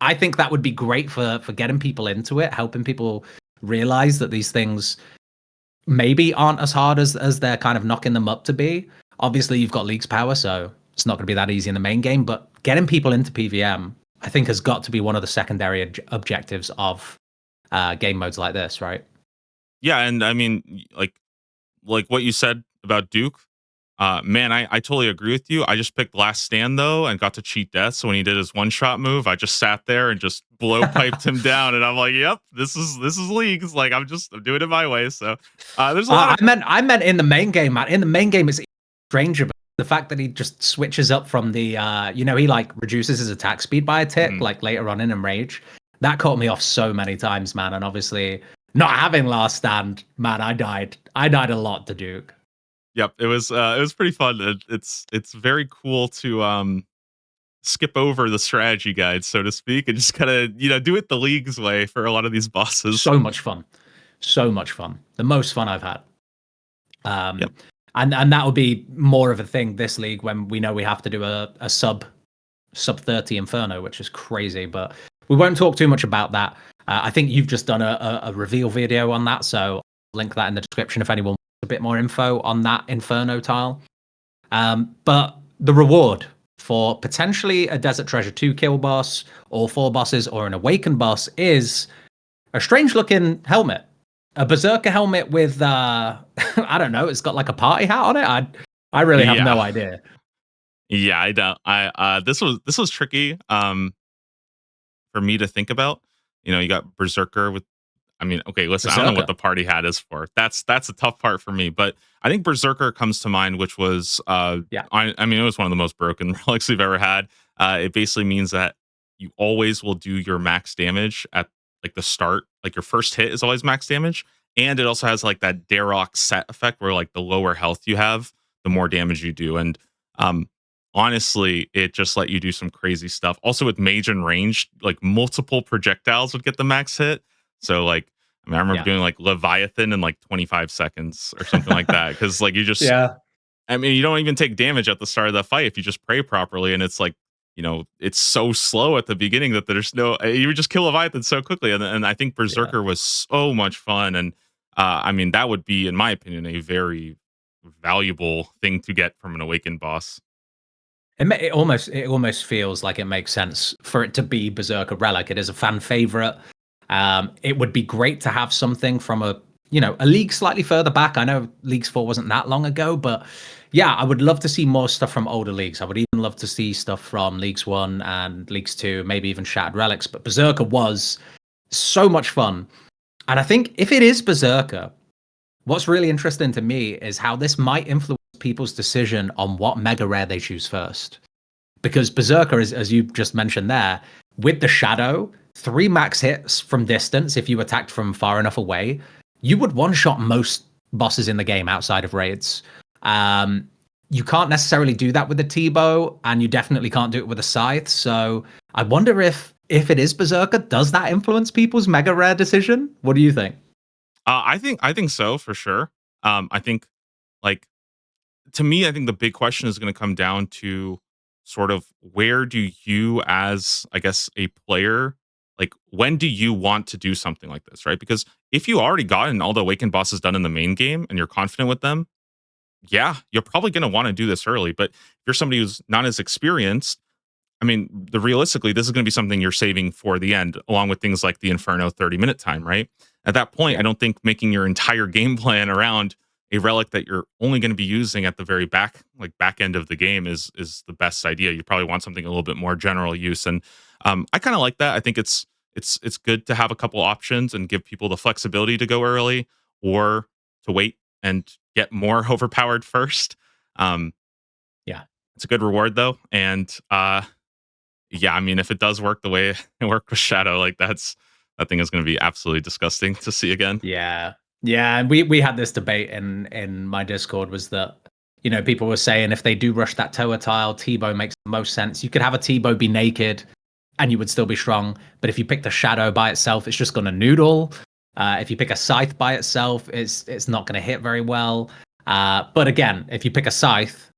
I think that would be great for getting people into it, helping people realize that these things maybe aren't as hard as they're kind of knocking them up to be. Obviously, you've got League's power, so it's not going to be that easy in the main game. But getting people into PVM, I think, has got to be one of the secondary objectives of game modes like this, right? yeah, and I mean, like what you said about Duke. Man, I totally agree with you. I just picked Last Stand though and got to cheat death. So when he did his one shot move, I just sat there and just blow piped him down. And I'm like, yep, this is leagues. Like I'm doing it my way. So there's a lot of I meant in the main game, man. In the main game, it's stranger, but the fact that he just switches up from the he like reduces his attack speed by a tick, like later on in Enrage. That caught me off so many times, man. And obviously not having Last Stand, man, I died a lot to Duke. Yep, it was pretty fun. It's very cool to skip over the strategy guide, so to speak, and just kind of do it the league's way for a lot of these bosses. So much fun, the most fun I've had. Yep. And that will be more of a thing this league when we know we have to do a sub 30 Inferno, which is crazy, but we won't talk too much about that. I think you've just done a reveal video on that, so I'll link that in the description if anyone wants a bit more info on that Inferno tile. But the reward for potentially a Desert Treasure 2 kill boss, all 4 bosses, or an Awakened boss is a strange looking helmet. A Berserker helmet with I don't know, it's got like a party hat on it. I really have no idea. Yeah, I don't. This was tricky for me to think about. You got Berserker with. I mean, okay, listen, Berserker. I don't know what the party hat is for. That's a tough part for me, but I think Berserker comes to mind, which was I mean, it was one of the most broken relics we've ever had. It basically means that you always will do your max damage at like the start, like your first hit is always max damage, and it also has like that Darok set effect where like the lower health you have, the more damage you do. And honestly, it just let you do some crazy stuff. Also with mage and range, like multiple projectiles would get the max hit. So like I mean, I remember Yeah. doing like Leviathan in like 25 seconds or something like that. Because like you just Yeah. I mean, you don't even take damage at the start of the fight if you just pray properly, and it's like, you know, it's so slow at the beginning that there's no you would just kill Leviathan so quickly, and I think Yeah. Berserker was so much fun, and I mean that would be, in my opinion, a very valuable thing to get from an awakened boss. It almost feels like it makes sense for it to be Berserker Relic. It is a fan favorite. It would be great to have something from a league slightly further back. I know Leagues 4 wasn't that long ago, but yeah, I would love to see more stuff from older leagues. I would even love to see stuff from Leagues 1 and Leagues 2, maybe even Shattered Relics. But Berserker was so much fun. And I think if it is Berserker, what's really interesting to me is how this might influence people's decision on what mega rare they choose first. Because Berserker is, as you just mentioned there, with the Shadow, 3 max hits from distance if you attacked from far enough away, you would one-shot most bosses in the game outside of raids. You can't necessarily do that with a T-bow, and you definitely can't do it with a scythe. So I wonder if it is Berserker, does that influence people's mega rare decision? What do you think? I think so for sure. I think like to me, I think the big question is going to come down to sort of where do you, as I guess a player, like when do you want to do something like this, right? Because if you already gotten all the awakened bosses done in the main game and you're confident with them, yeah, you're probably going to want to do this early. But if you're somebody who's not as experienced, I mean, realistically, this is going to be something you're saving for the end, along with things like the Inferno 30-minute time, right? At that point, I don't think making your entire game plan around a relic that you're only going to be using at the very back end of the game is the best idea. You probably want something a little bit more general use, and I kind of like that. I think it's good to have a couple options and give people the flexibility to go early or to wait and get more overpowered first. Um, Yeah. it's a good reward though, and yeah, I mean, if it does work the way it worked with Shadow, like that thing is going to be absolutely disgusting to see again. Yeah. Yeah, and we had this debate in my Discord was that people were saying if they do rush that tower tile, T-bow makes the most sense. You could have a T-bow be naked and you would still be strong, but if you pick the Shadow by itself, it's just going to noodle. If you pick a Scythe by itself, it's not going to hit very well. But again, if you pick a Scythe,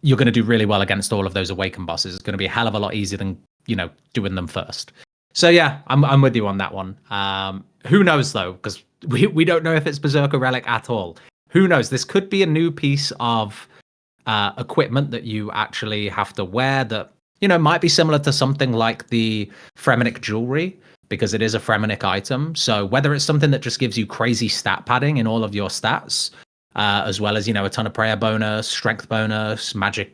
you're going to do really well against all of those awakened bosses. It's going to be a hell of a lot easier than doing them first. So yeah, I'm with you on that one. Who knows though, because we don't know if it's Berserker Relic at all. Who knows? This could be a new piece of equipment that you actually have to wear that might be similar to something like the Fremenic jewelry, because it is a Fremenic item. So whether it's something that just gives you crazy stat padding in all of your stats, as well as a ton of prayer bonus, strength bonus, magic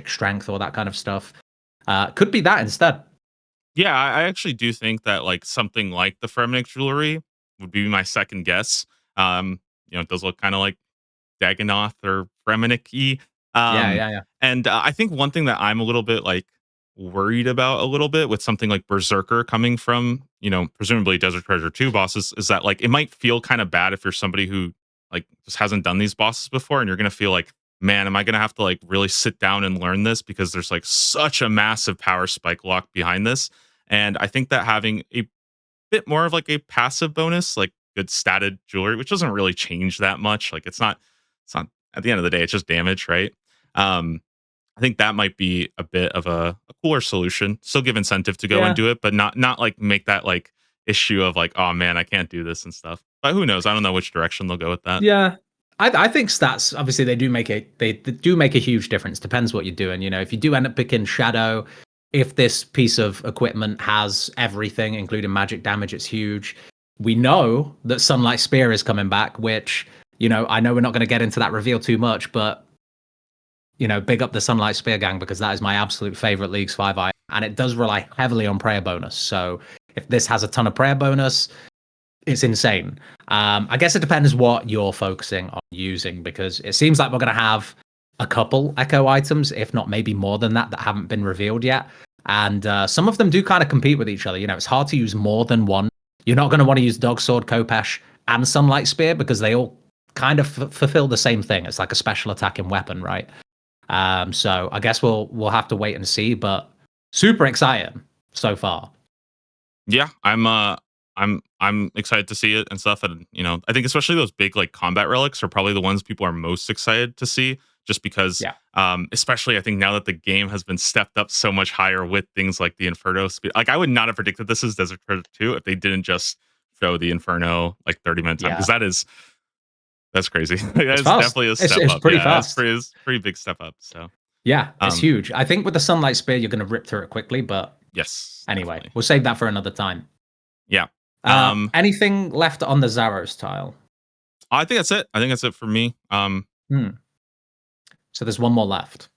strength, all that kind of stuff, could be that instead. Yeah, I actually do think that like something like the Fremenic jewelry would be my second guess. It does look kind of like Dagonoth or Fremenic-y. Yeah, Um, yeah, yeah. and I think one thing that I'm a little bit like worried about a little bit with something like Berserker coming from, presumably Desert Treasure 2 bosses is that like it might feel kind of bad if you're somebody who like just hasn't done these bosses before and you're gonna feel like, man, am I gonna have to like really sit down and learn this because there's like such a massive power spike lock behind this. And I think that having a bit more of like a passive bonus, like good statted jewelry, which doesn't really change that much. Like it's not at the end of the day, it's just damage, right? Um, I think that might be a bit of a cooler solution. Still give incentive to go and Yeah. do it, but not like make that like issue of like, oh man, I can't do this and stuff. But who knows? I don't know which direction they'll go with that. Yeah. I think stats obviously they do make a huge difference. Depends what you're doing. If you do end up picking Shadow, if this piece of equipment has everything, including magic damage, it's huge. We know that Sunlight Spear is coming back, which I know we're not going to get into that reveal too much, but big up the Sunlight Spear gang because that is my absolute favorite Leagues 5 item, and it does rely heavily on prayer bonus. So if this has a ton of prayer bonus, it's insane. I guess it depends what you're focusing on using, because it seems like we're going to have a couple echo items, if not maybe more than that haven't been revealed yet. And some of them do kind of compete with each other. It's hard to use more than one. You're not going to want to use Dog Sword Copesh and Sunlight Spear, because they all kind of fulfill the same thing. It's like a special attacking weapon, right? So I guess we'll have to wait and see, but super exciting so far. Yeah, I'm excited to see it and stuff. And I think especially those big like combat relics are probably the ones people are most excited to see, just because Yeah. especially I think now that the game has been stepped up so much higher with things like the Inferno speed. Like I would not have predicted this is Desert Treasure 2 if they didn't just show the Inferno like 30-minute time, because Yeah. that's crazy. Like, that It's is fast. definitely a step It's up. pretty Yeah, fast. it's pretty big step up. So Yeah, it's um huge. I think with the Sunlight Spear, you're going to rip through it quickly, but yes, anyway, definitely. we'll save that for another time. Yeah. Um Anything left on the Zaros tile? I think that's it. I think that's it for me. Hmm. So there's one more left,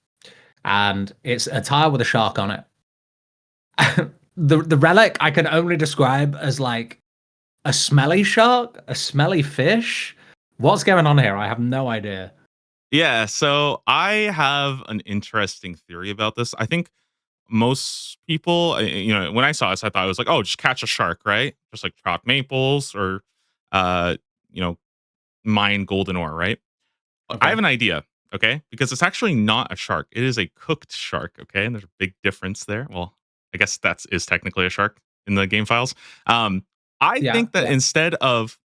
and it's a tile with a shark on it. The relic I can only describe as like a smelly shark, a smelly fish. What's going on here? I have no idea. Yeah, so I have an interesting theory about this. I think most people, when I saw this, I thought it was like, oh, just catch a shark, right? Just like chop maples or, uh, you know, mine golden ore, right? I Okay. have an idea, okay? Because it's actually not a shark; it is a cooked shark, okay? And there's a big difference there. Well, I guess that is technically a shark in the game files. Um, I Yeah. think that Yeah. instead of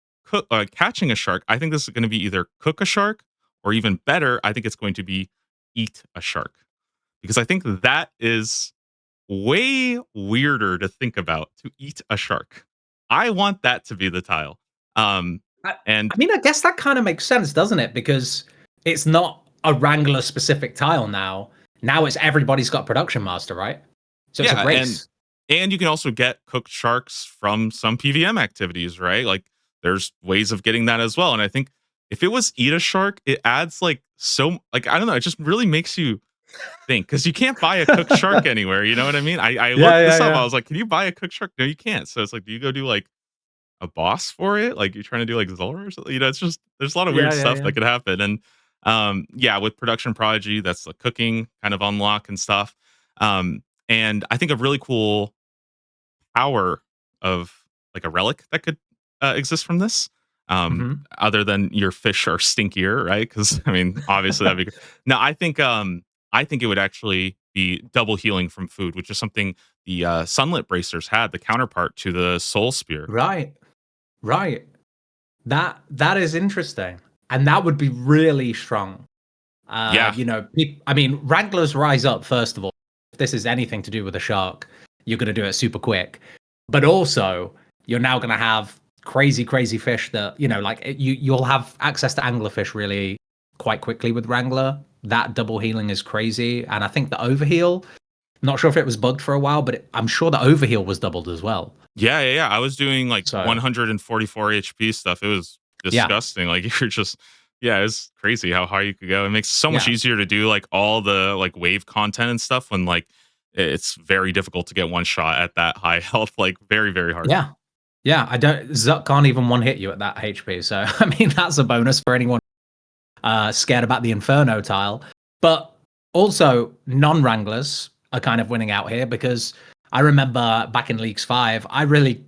catching a shark, I think this is going to be either cook a shark, or even better, I think it's going to be eat a shark, because I think that is way weirder to think about, to eat a shark. I want that to be the tile. Um, I, and I mean, I guess that kind of makes sense, doesn't it? Because it's not a Wrangler specific tile now. Now it's everybody's got production master, right? So it's a yeah, race. and you can also get cooked sharks from some PVM activities, right? Like there's ways of getting that as well. And I think if it was eat a shark, it adds like so like I don't know, it just really makes you think, because you can't buy a cooked shark anywhere. You know what I mean? I Yeah, looked yeah, this up. I yeah. was like, can you buy a cooked shark? No, you can't. So it's like, do you go do like a boss for it? Like you're trying to do like Zola or something? It's just there's a lot of weird Yeah, yeah, stuff yeah. that could happen. And yeah, with production prodigy, that's the cooking kind of unlock and stuff. And I think a really cool power of like a relic that could exist from this. Hmm. Other than your fish are stinkier, right? Because I mean, obviously that'd be good. No, I think it would actually be double healing from food, which is something the sunlit bracers had, the counterpart to the soul spear. Right, right. That is interesting, and that would be really strong. Yeah, I mean, Wranglers rise up first of all. If this is anything to do with a shark, you're going to do it super quick. But also, you're now going to have crazy, crazy fish that like you'll have access to anglerfish really quite quickly with Wrangler. That double healing is crazy, and I think the overheal. Not sure if it was bugged for a while, but I'm sure the overheal was doubled as well. yeah. I was doing like So 144 HP stuff. It was yeah, disgusting. Like you're just, yeah, it's crazy how high you could go. It makes it so much yeah, easier to do like all the like wave content and stuff when like it's very difficult to get one shot at that high health. Like very, very hard. yeah, yeah. I don't. Zuck can't even one hit you at that HP. So I mean, that's a bonus for anyone scared about the Inferno tile. But also, non-Wranglers are kind of winning out here because I remember back in Leagues 5, I really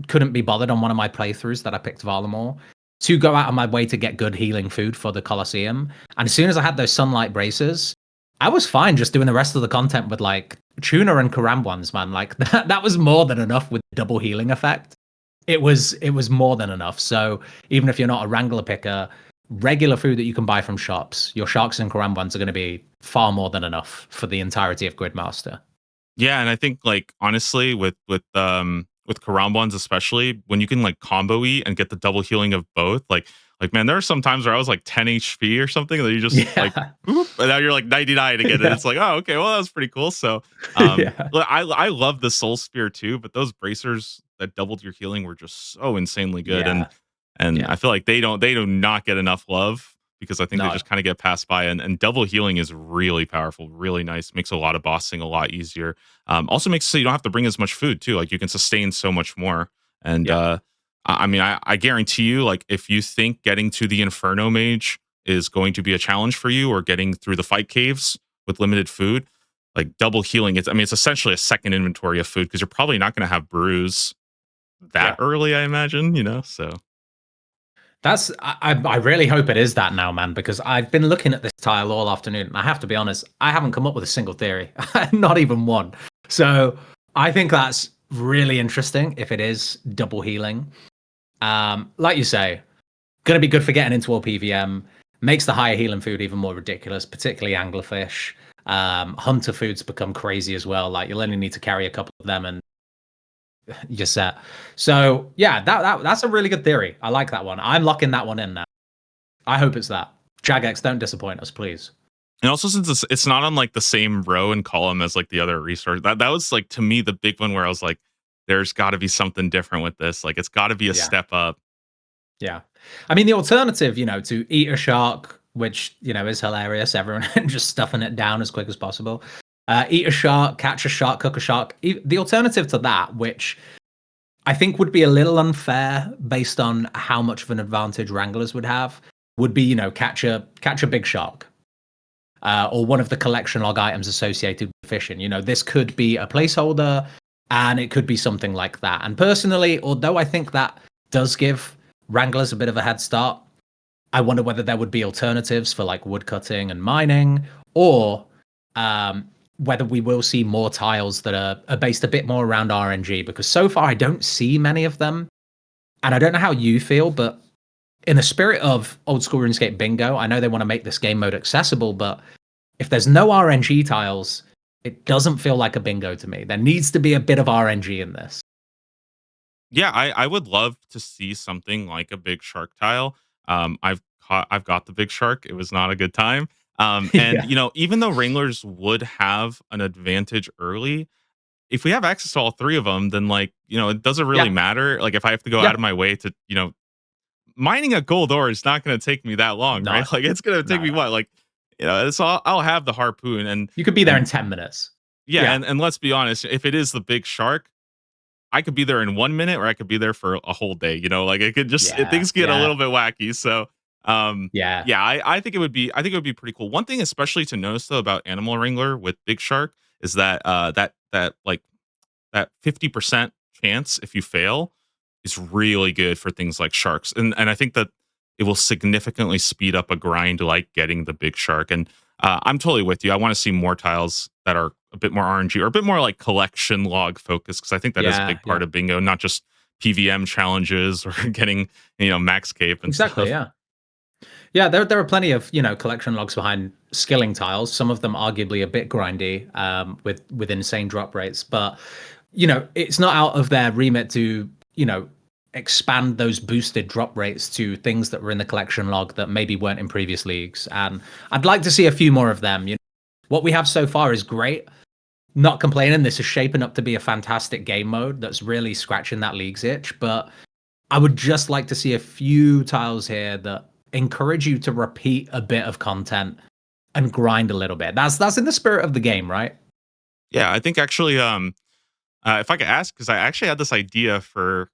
couldn't be bothered on one of my playthroughs that I picked Valamore to go out of my way to get good healing food for the Colosseum. And as soon as I had those sunlight braces, I was fine just doing the rest of the content with like tuna and karambwans, man. Like that was more than enough with double healing effect. It was more than enough. So even if you're not a Wrangler picker, regular food that you can buy from shops, your sharks and karambwans are going to be far more than enough for the entirety of Gridmaster. Yeah, and I think like honestly with Karambwans especially, when you can like combo eat and get the double healing of both, like man, there are some times where I was like 10 HP or something that you just like Yeah. boop, and now you're like 99 again, and Yeah. it's like, oh okay, well that was pretty cool. So Yeah. look, I love the soul spear too, but those bracers that doubled your healing were just so insanely good. Yeah. And I Yeah. feel like they do not get enough love, because I think they No. just kind of get passed by. And double healing is really powerful, really nice. Makes a lot of bossing a lot easier. Also makes so you don't have to bring as much food too. Like you can sustain so much more. And Yeah. I mean, I guarantee you, like if you think getting to the Inferno Mage is going to be a challenge for you, or getting through the fight caves with limited food, like double healing, it's essentially a second inventory of food, because you're probably not going to have brews that Yeah. early, I imagine. So I really hope it is that now, man, because I've been looking at this tile all afternoon, and I have to be honest, I haven't come up with a single theory, not even one. So I think that's really interesting if it is double healing. Like you say, going to be good for getting into all PVM. Makes the higher healing food even more ridiculous, particularly anglerfish. Hunter foods become crazy as well. Like you'll only need to carry a couple of them and you're set. So yeah, that's a really good theory. I like that one. I'm locking that one in now. I hope it's that. Jagex, don't disappoint us, please. And also, since it's not on like the same row and column as like the other resource, that was like to me the big one where I was like, there's got to be something different with this. Like it's got to be a step up. Yeah, I mean the alternative, to eat a shark, which is hilarious. Everyone just stuffing it down as quick as possible. Eat a shark, catch a shark, cook a shark. The alternative to that, which I think would be a little unfair based on how much of an advantage wranglers would have, would be catch a big shark. Or one of the collection log items associated with fishing. This could be a placeholder, and it could be something like that. And personally, although I think that does give wranglers a bit of a head start, I wonder whether there would be alternatives for like woodcutting and mining, or whether we will see more tiles that are based a bit more around RNG, because so far I don't see many of them. And I don't know how you feel, but in the spirit of old school RuneScape bingo, I know they want to make this game mode accessible, but if there's no RNG tiles, it doesn't feel like a bingo to me. There needs to be a bit of RNG in this. Yeah, I would love to see something like a big shark tile. I've got the big shark. It was not a good time. And even though Wranglers would have an advantage early, if we have access to all three of them, then like it doesn't really matter. Like if I have to go out of my way to mining a gold ore is not going to take me that long, right? Like it's going to take me what, like so I'll have the harpoon, and you could be there in 10 minutes. Yeah, and let's be honest, if it is the big shark, I could be there in 1 minute, or I could be there for a whole day. Like it could just things get a little bit wacky. So I think it would be pretty cool. One thing especially to notice though about Animal Wrangler with Big Shark is that that 50% chance if you fail is really good for things like sharks. And I think that it will significantly speed up a grind like getting the big shark. And I'm totally with you. I want to see more tiles that are a bit more RNG or a bit more like collection log focused, because I think that is a big part of bingo, not just PVM challenges or getting max cape and exactly stuff. Yeah, there are plenty of collection logs behind skilling tiles. Some of them arguably a bit grindy, with insane drop rates, but it's not out of their remit to expand those boosted drop rates to things that were in the collection log that maybe weren't in previous leagues. And I'd like to see a few more of them. What we have so far is great. Not complaining. This is shaping up to be a fantastic game mode that's really scratching that league's itch. But I would just like to see a few tiles here that encourage you to repeat a bit of content and grind a little bit. That's in the spirit of the game, right? Yeah, I think actually, if I could ask, because I actually had this idea for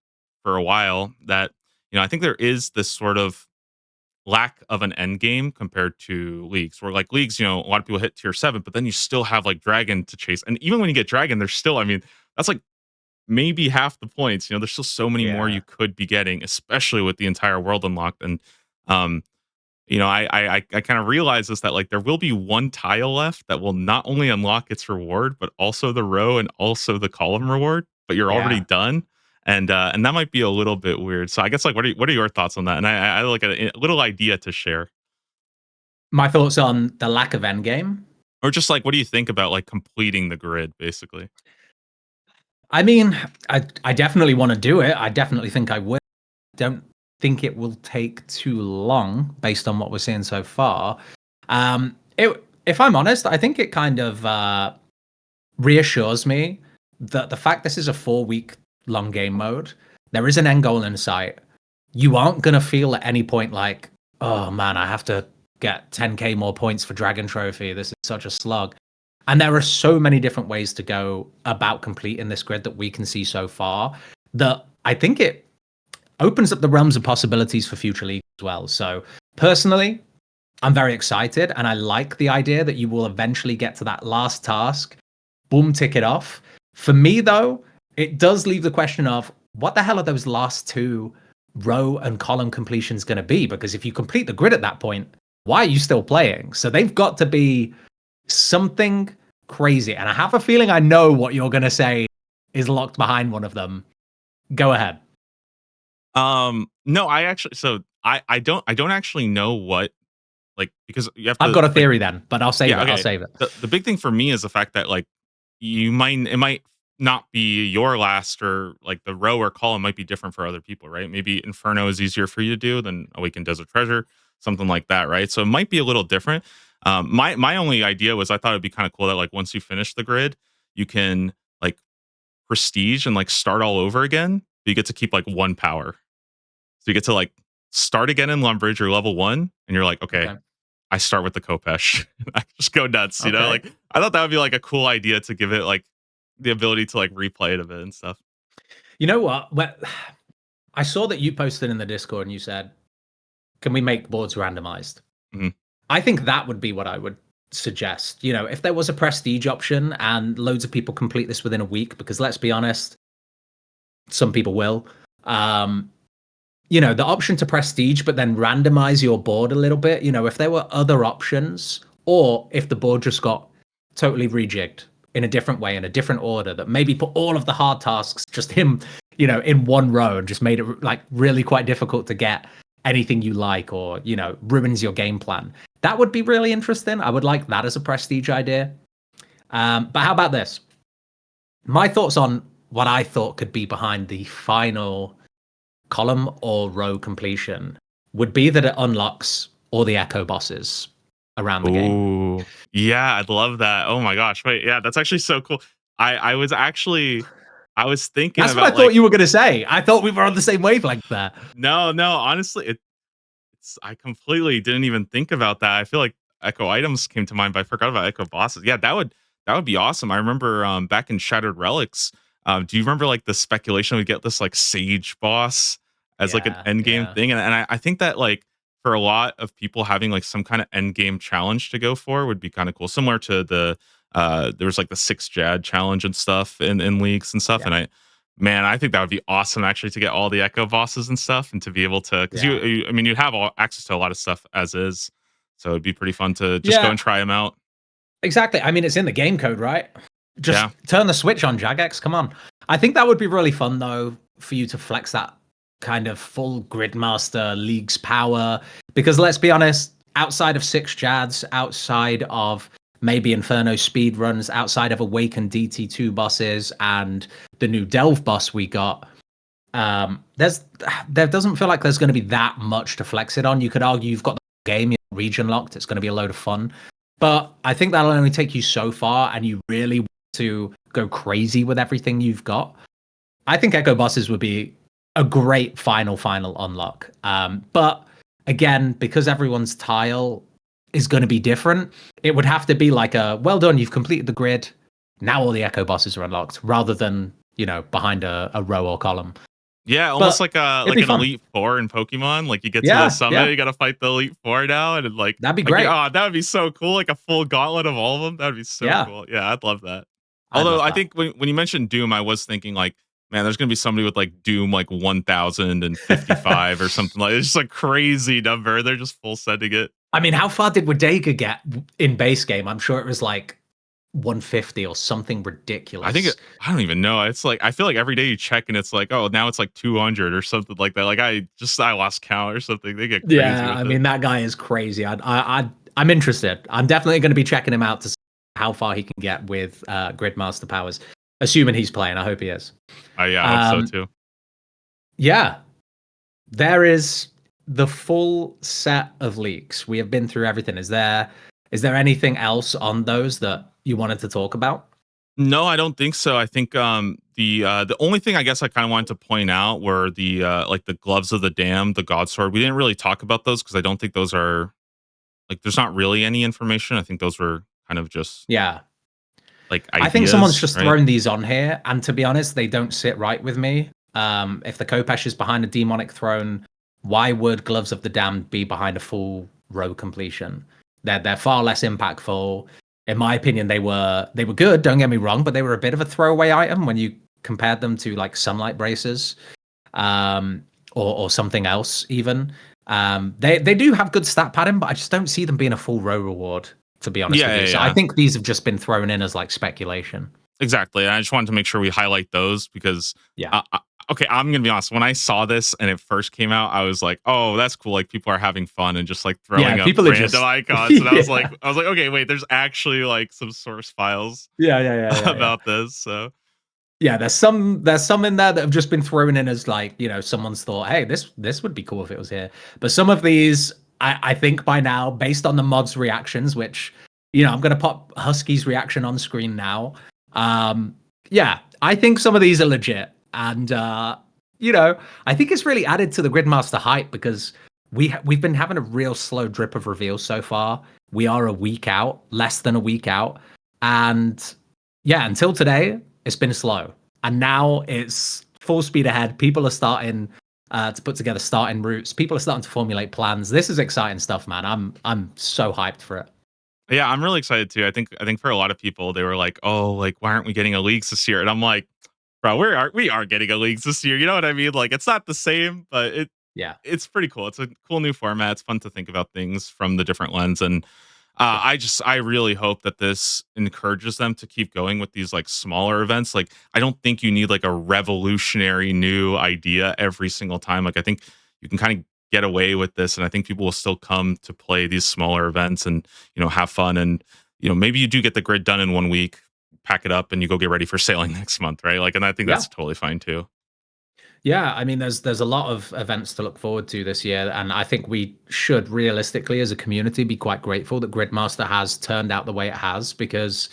a while that I think there is this sort of lack of an end game compared to leagues, where like leagues, a lot of people hit tier 7, but then you still have like dragon to chase, and even when you get dragon, there's still, that's like maybe half the points. There's still so many more you could be getting, especially with the entire world unlocked. And I kind of realize this, that like there will be one tile left that will not only unlock its reward, but also the row and also the column reward, but you're already done. And that might be a little bit weird. So I guess like what are your thoughts on that? And I like a little idea to share. My thoughts on the lack of endgame, or just like what do you think about like completing the grid, basically? I mean, I definitely want to do it. I definitely think I will. Don't think it will take too long based on what we're seeing so far. If I'm honest, I think it kind of reassures me that the fact this is a 4-week long game mode, there is an end goal in sight. You aren't going to feel at any point like, oh man, I have to get 10k more points for Dragon Trophy. This is such a slug. And there are so many different ways to go about completing this grid that we can see so far, that I think it opens up the realms of possibilities for future leagues as well. So personally, I'm very excited, and I like the idea that you will eventually get to that last task, boom, tick it off. For me though, it does leave the question of what the hell are those last two row and column completion is going to be, because if you complete the grid at that point, why are you still playing? So they've got to be something crazy. And I have a feeling I know what you're going to say is locked behind one of them. Go ahead. No, I don't actually know what, like, because you have to. I've got a theory then, but I'll save it. Okay. I'll save it. The big thing for me is the fact that, like, it might not be your last, or like the row or column might be different for other people, right? Maybe Inferno is easier for you to do than Awakened Desert Treasure, something like that, right? So it might be a little different. My only idea was I thought it'd be kind of cool that, like, once you finish the grid, you can, like, prestige and, like, start all over again. You get to keep, like, 1 power. So you get to, like, start again in Lumbridge or level 1, and you're like, okay. I start with the Copesh. I just go nuts, you know? Like, I thought that would be, like, a cool idea to give it, like, the ability to, like, replay it a bit and stuff. You know what? Well, I saw that you posted in the Discord and you said, can we make boards randomized? Mm-hmm. I think that would be what I would suggest. You know, if there was a prestige option and loads of people complete this within a week, because let's be honest, some people will. You know, the option to prestige, but then randomize your board a little bit. You know, if there were other options, or if the board just got totally rejigged in a different way, in a different order, that maybe put all of the hard tasks just in, you know, in one row and just made it like really quite difficult to get anything you like, or, you know, ruins your game plan. That would be really interesting. I would like that as a prestige idea. But how about this? My thoughts on what I thought could be behind the final column or row completion would be that it unlocks all the echo bosses around the game. Yeah, I'd love that. Oh my gosh. Wait, yeah, that's actually so cool. I was thinking That's about, what I thought you were going to say. I thought we were on the same wavelength there. No, honestly, I completely didn't even think about that. I feel like echo items came to mind, but I forgot about echo bosses. Yeah, that would be awesome. I remember back in Shattered Relics, do you remember, like, the speculation we get this, like, Sage boss as like an endgame thing? And I think that, like, for a lot of people, having, like, some kind of endgame challenge to go for would be kind of cool. Similar to the there was, like, the 6 Jad challenge and stuff in leagues and stuff. Yeah. And I think that would be awesome, actually, to get all the echo bosses and stuff, and to be able to, because I mean, you have access to a lot of stuff as is, so it'd be pretty fun to just go and try them out. Exactly. I mean, it's in the game code, right? Just turn the switch on, Jagex. Come on. I think that would be really fun, though, for you to flex that kind of full Gridmaster League's power. Because let's be honest, outside of 6 Jads, outside of maybe Inferno speed runs, outside of Awakened DT2 bosses and the new Delve boss we got, there doesn't feel like there's going to be that much to flex it on. You could argue you've got the game, you're region locked, it's going to be a load of fun. But I think that'll only take you so far, and you really want to go crazy with everything you've got. I think Echo Bosses would be a great final unlock. But again, because everyone's tile is going to be different, it would have to be like a, well done, you've completed the grid, now all the Echo Bosses are unlocked, rather than, you know, behind a row or column. Yeah, almost like an Elite Four in Pokemon. Like, you get to the summit, you got to fight the Elite Four now, and like, that'd be great. Oh, that would be so cool! Like a full gauntlet of all of them. That would be so cool. Yeah, I'd love that. Although I think when you mentioned Doom, I was thinking, like, man, there's gonna be somebody with, like, Doom like 1055 or something like. It's just a crazy number. They're just full sending it. I mean, how far did Wadega get in base game? I'm sure it was like 150 or something ridiculous. I don't even know. It's like, I feel like every day you check and it's like, oh, now it's like 200 or something like that. Like, I lost count or something. They get crazy. Yeah, I mean, that guy is crazy. I'm interested. I'm definitely going to be checking him out to see how far he can get with Gridmaster powers, assuming he's playing. I hope he is. Yeah, I hope so too. Yeah, there is the full set of leaks. We have been through everything. Is there anything else on those that you wanted to talk about? No, I don't think so. I think the only thing I guess I kind of wanted to point out were the like the Gloves of the Damned, the God Sword. We didn't really talk about those because I don't think those are, like, there's not really any information. I think those were kind of just like ideas, I think someone's just thrown these on here, and to be honest, they don't sit right with me. If the Copesh is behind a demonic throne, why would Gloves of the Damned be behind a full row completion? They're far less impactful. In my opinion, they were good, don't get me wrong, but they were a bit of a throwaway item when you compared them to, like, Sunlight Bracers. or something else even. They do have good stat padding, but I just don't see them being a full row reward, to be honest with you. So I think these have just been thrown in as like speculation. Exactly. And I just wanted to make sure we highlight those because, Yeah. okay, I'm going to be honest. When I saw this and it first came out, I was like, oh, that's cool. Like people are having fun and just like throwing up people are random just icons. And yeah. I was like, okay, wait, there's actually like some source files about this. So yeah, there's some in there that have just been thrown in as like, you know, someone's thought, hey, this would be cool if it was here. But some of these, I think by now, based on the mods reactions, which, you know, I'm gonna pop Husky's reaction on screen now. Yeah, I think some of these are legit. And you know, I think it's really added to the Gridmaster hype because we've been having a real slow drip of reveals so far. We are a week out, less than a week out. And yeah, until today, it's been slow. And now it's full speed ahead. People are starting to put together starting routes. People are starting to formulate plans. This is exciting stuff, man. I'm so hyped for it. yeah, I'm really excited too. I think for a lot of people, they were like, oh, like why aren't we getting a leagues this year? And I'm like, bro, we are getting a leagues this year. You know what I mean? Like it's not the same, but Yeah. it's pretty cool. It's a cool new format. It's fun to think about things from the different lens. And I really hope that this encourages them to keep going with these like smaller events. Like I don't think you need like a revolutionary new idea every single time. Like I think you can kind of get away with this, and I think people will still come to play these smaller events and have fun. And maybe you do get the grid done in 1 week, pack it up, and you go get ready for sailing next month, right? Like, and I think that's totally fine too. Yeah, I mean, there's a lot of events to look forward to this year, and I think we should realistically, as a community, be quite grateful that Gridmaster has turned out the way it has, because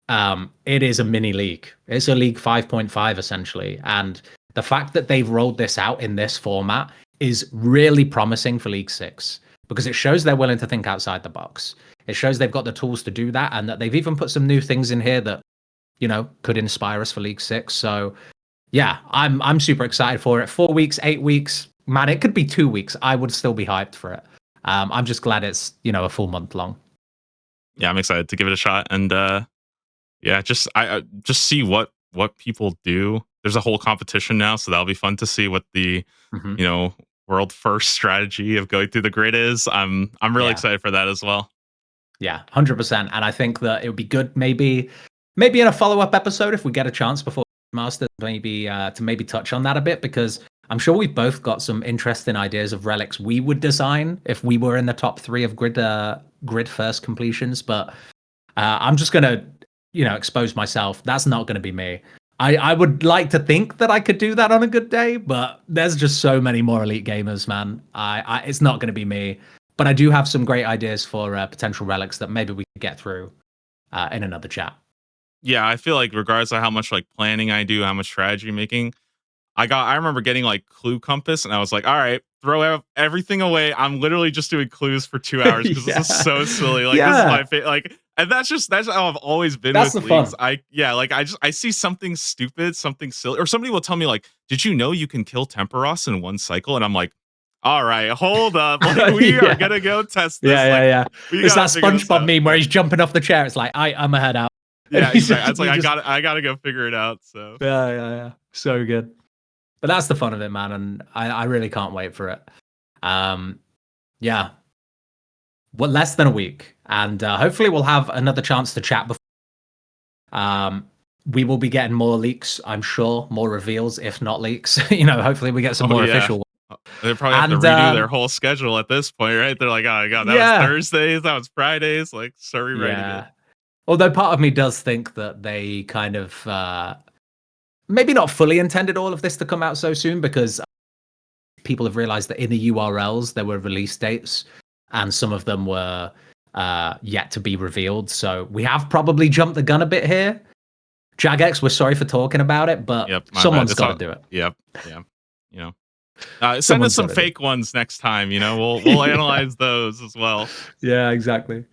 it is a mini league. It's a league 5.5 essentially, and the fact that they've rolled this out in this format is really promising for League 6 because it shows they're willing to think outside the box. It shows they've got the tools to do that, and that they've even put some new things in here that could inspire us for League 6. So yeah, I'm super excited for it. 4 weeks, 8 weeks, man, it could be 2 weeks. I would still be hyped for it. I'm just glad it's a full month long. Yeah, I'm excited to give it a shot, and yeah, just just see what people do. There's a whole competition now, so that'll be fun to see what the world first strategy of going through the grid is. I'm really excited for that as well. Yeah, 100%. And I think that it would be good maybe in a follow-up episode if we get a chance before Master to maybe touch on that a bit, because I'm sure we've both got some interesting ideas of relics we would design if we were in the top 3 of grid first completions. But I'm just gonna expose myself. That's not gonna be me. I would like to think that I could do that on a good day, but there's just so many more elite gamers, man. It's not gonna be me. But I do have some great ideas for potential relics that maybe we could get through in another chat. Yeah, I feel like regardless of how much like planning I do, how much strategy making, I remember getting like Clue Compass, and I was like, all right, throw everything away. I'm literally just doing clues for 2 hours because this is so silly. Like this is my favorite. Like, and that's how I've always been with leagues. Fun. I see something stupid, something silly, or somebody will tell me like, did you know you can kill Temporos in 1 cycle? And I'm like, all right, hold up. Like, we are gonna go test this. Yeah. It's that SpongeBob meme where he's jumping off the chair. It's like, I'm ahead out. Yeah, exactly. It's like I gotta go figure it out. So yeah. So good. But that's the fun of it, man, and I really can't wait for it. Yeah. Well, less than a week, and hopefully we'll have another chance to chat before. We will be getting more leaks, I'm sure, more reveals, if not leaks. Hopefully we get some more official ones. They probably have to redo their whole schedule at this point, right? They're like, oh god, that was Thursdays, that was Fridays, like start rewriting it. Although part of me does think that they kind of maybe not fully intended all of this to come out so soon, because people have realized that in the URLs there were release dates and some of them were yet to be revealed. So we have probably jumped the gun a bit here. Jagex, we're sorry for talking about it, but someone's got to do it. Yep. Yeah. Send us some fake ones next time. We'll analyze those as well. Yeah, exactly.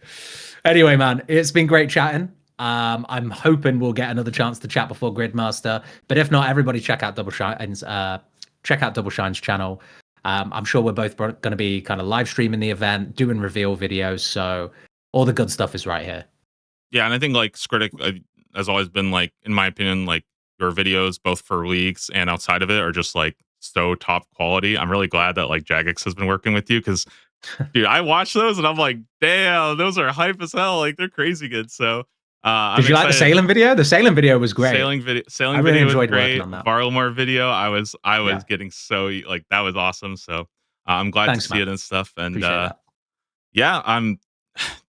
Anyway, man, it's been great chatting. I'm hoping we'll get another chance to chat before Gridmaster, but if not, everybody check out Double Shine's channel. I'm sure we're both going to be kind of live streaming the event, doing reveal videos, so all the good stuff is right here. Yeah, and I think like Scritic has always been like, in my opinion, like your videos both for leagues and outside of it are just like so top quality. I'm really glad that like Jagex has been working with you because, dude, I watch those and I'm like, damn, those are hype as hell. Like they're crazy good. So I'm Did you like the excited. sailing video? The sailing video was great. Sailing I really video was enjoyed working great. on that. Varlamore video, I was Yeah. getting so like that was awesome. So I'm glad to Thanks, see man. it and stuff. And Appreciate that. yeah,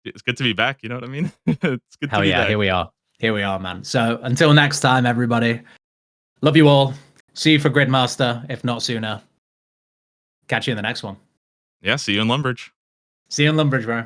it's good to be back. You know what I mean? It's good to Hell be yeah, back. here we are. Here we are, man. So until next time, everybody. Love you all. See you for Gridmaster, if not sooner. Catch you in the next one. Yeah, see you in Lumbridge. See you in Lumbridge, bro.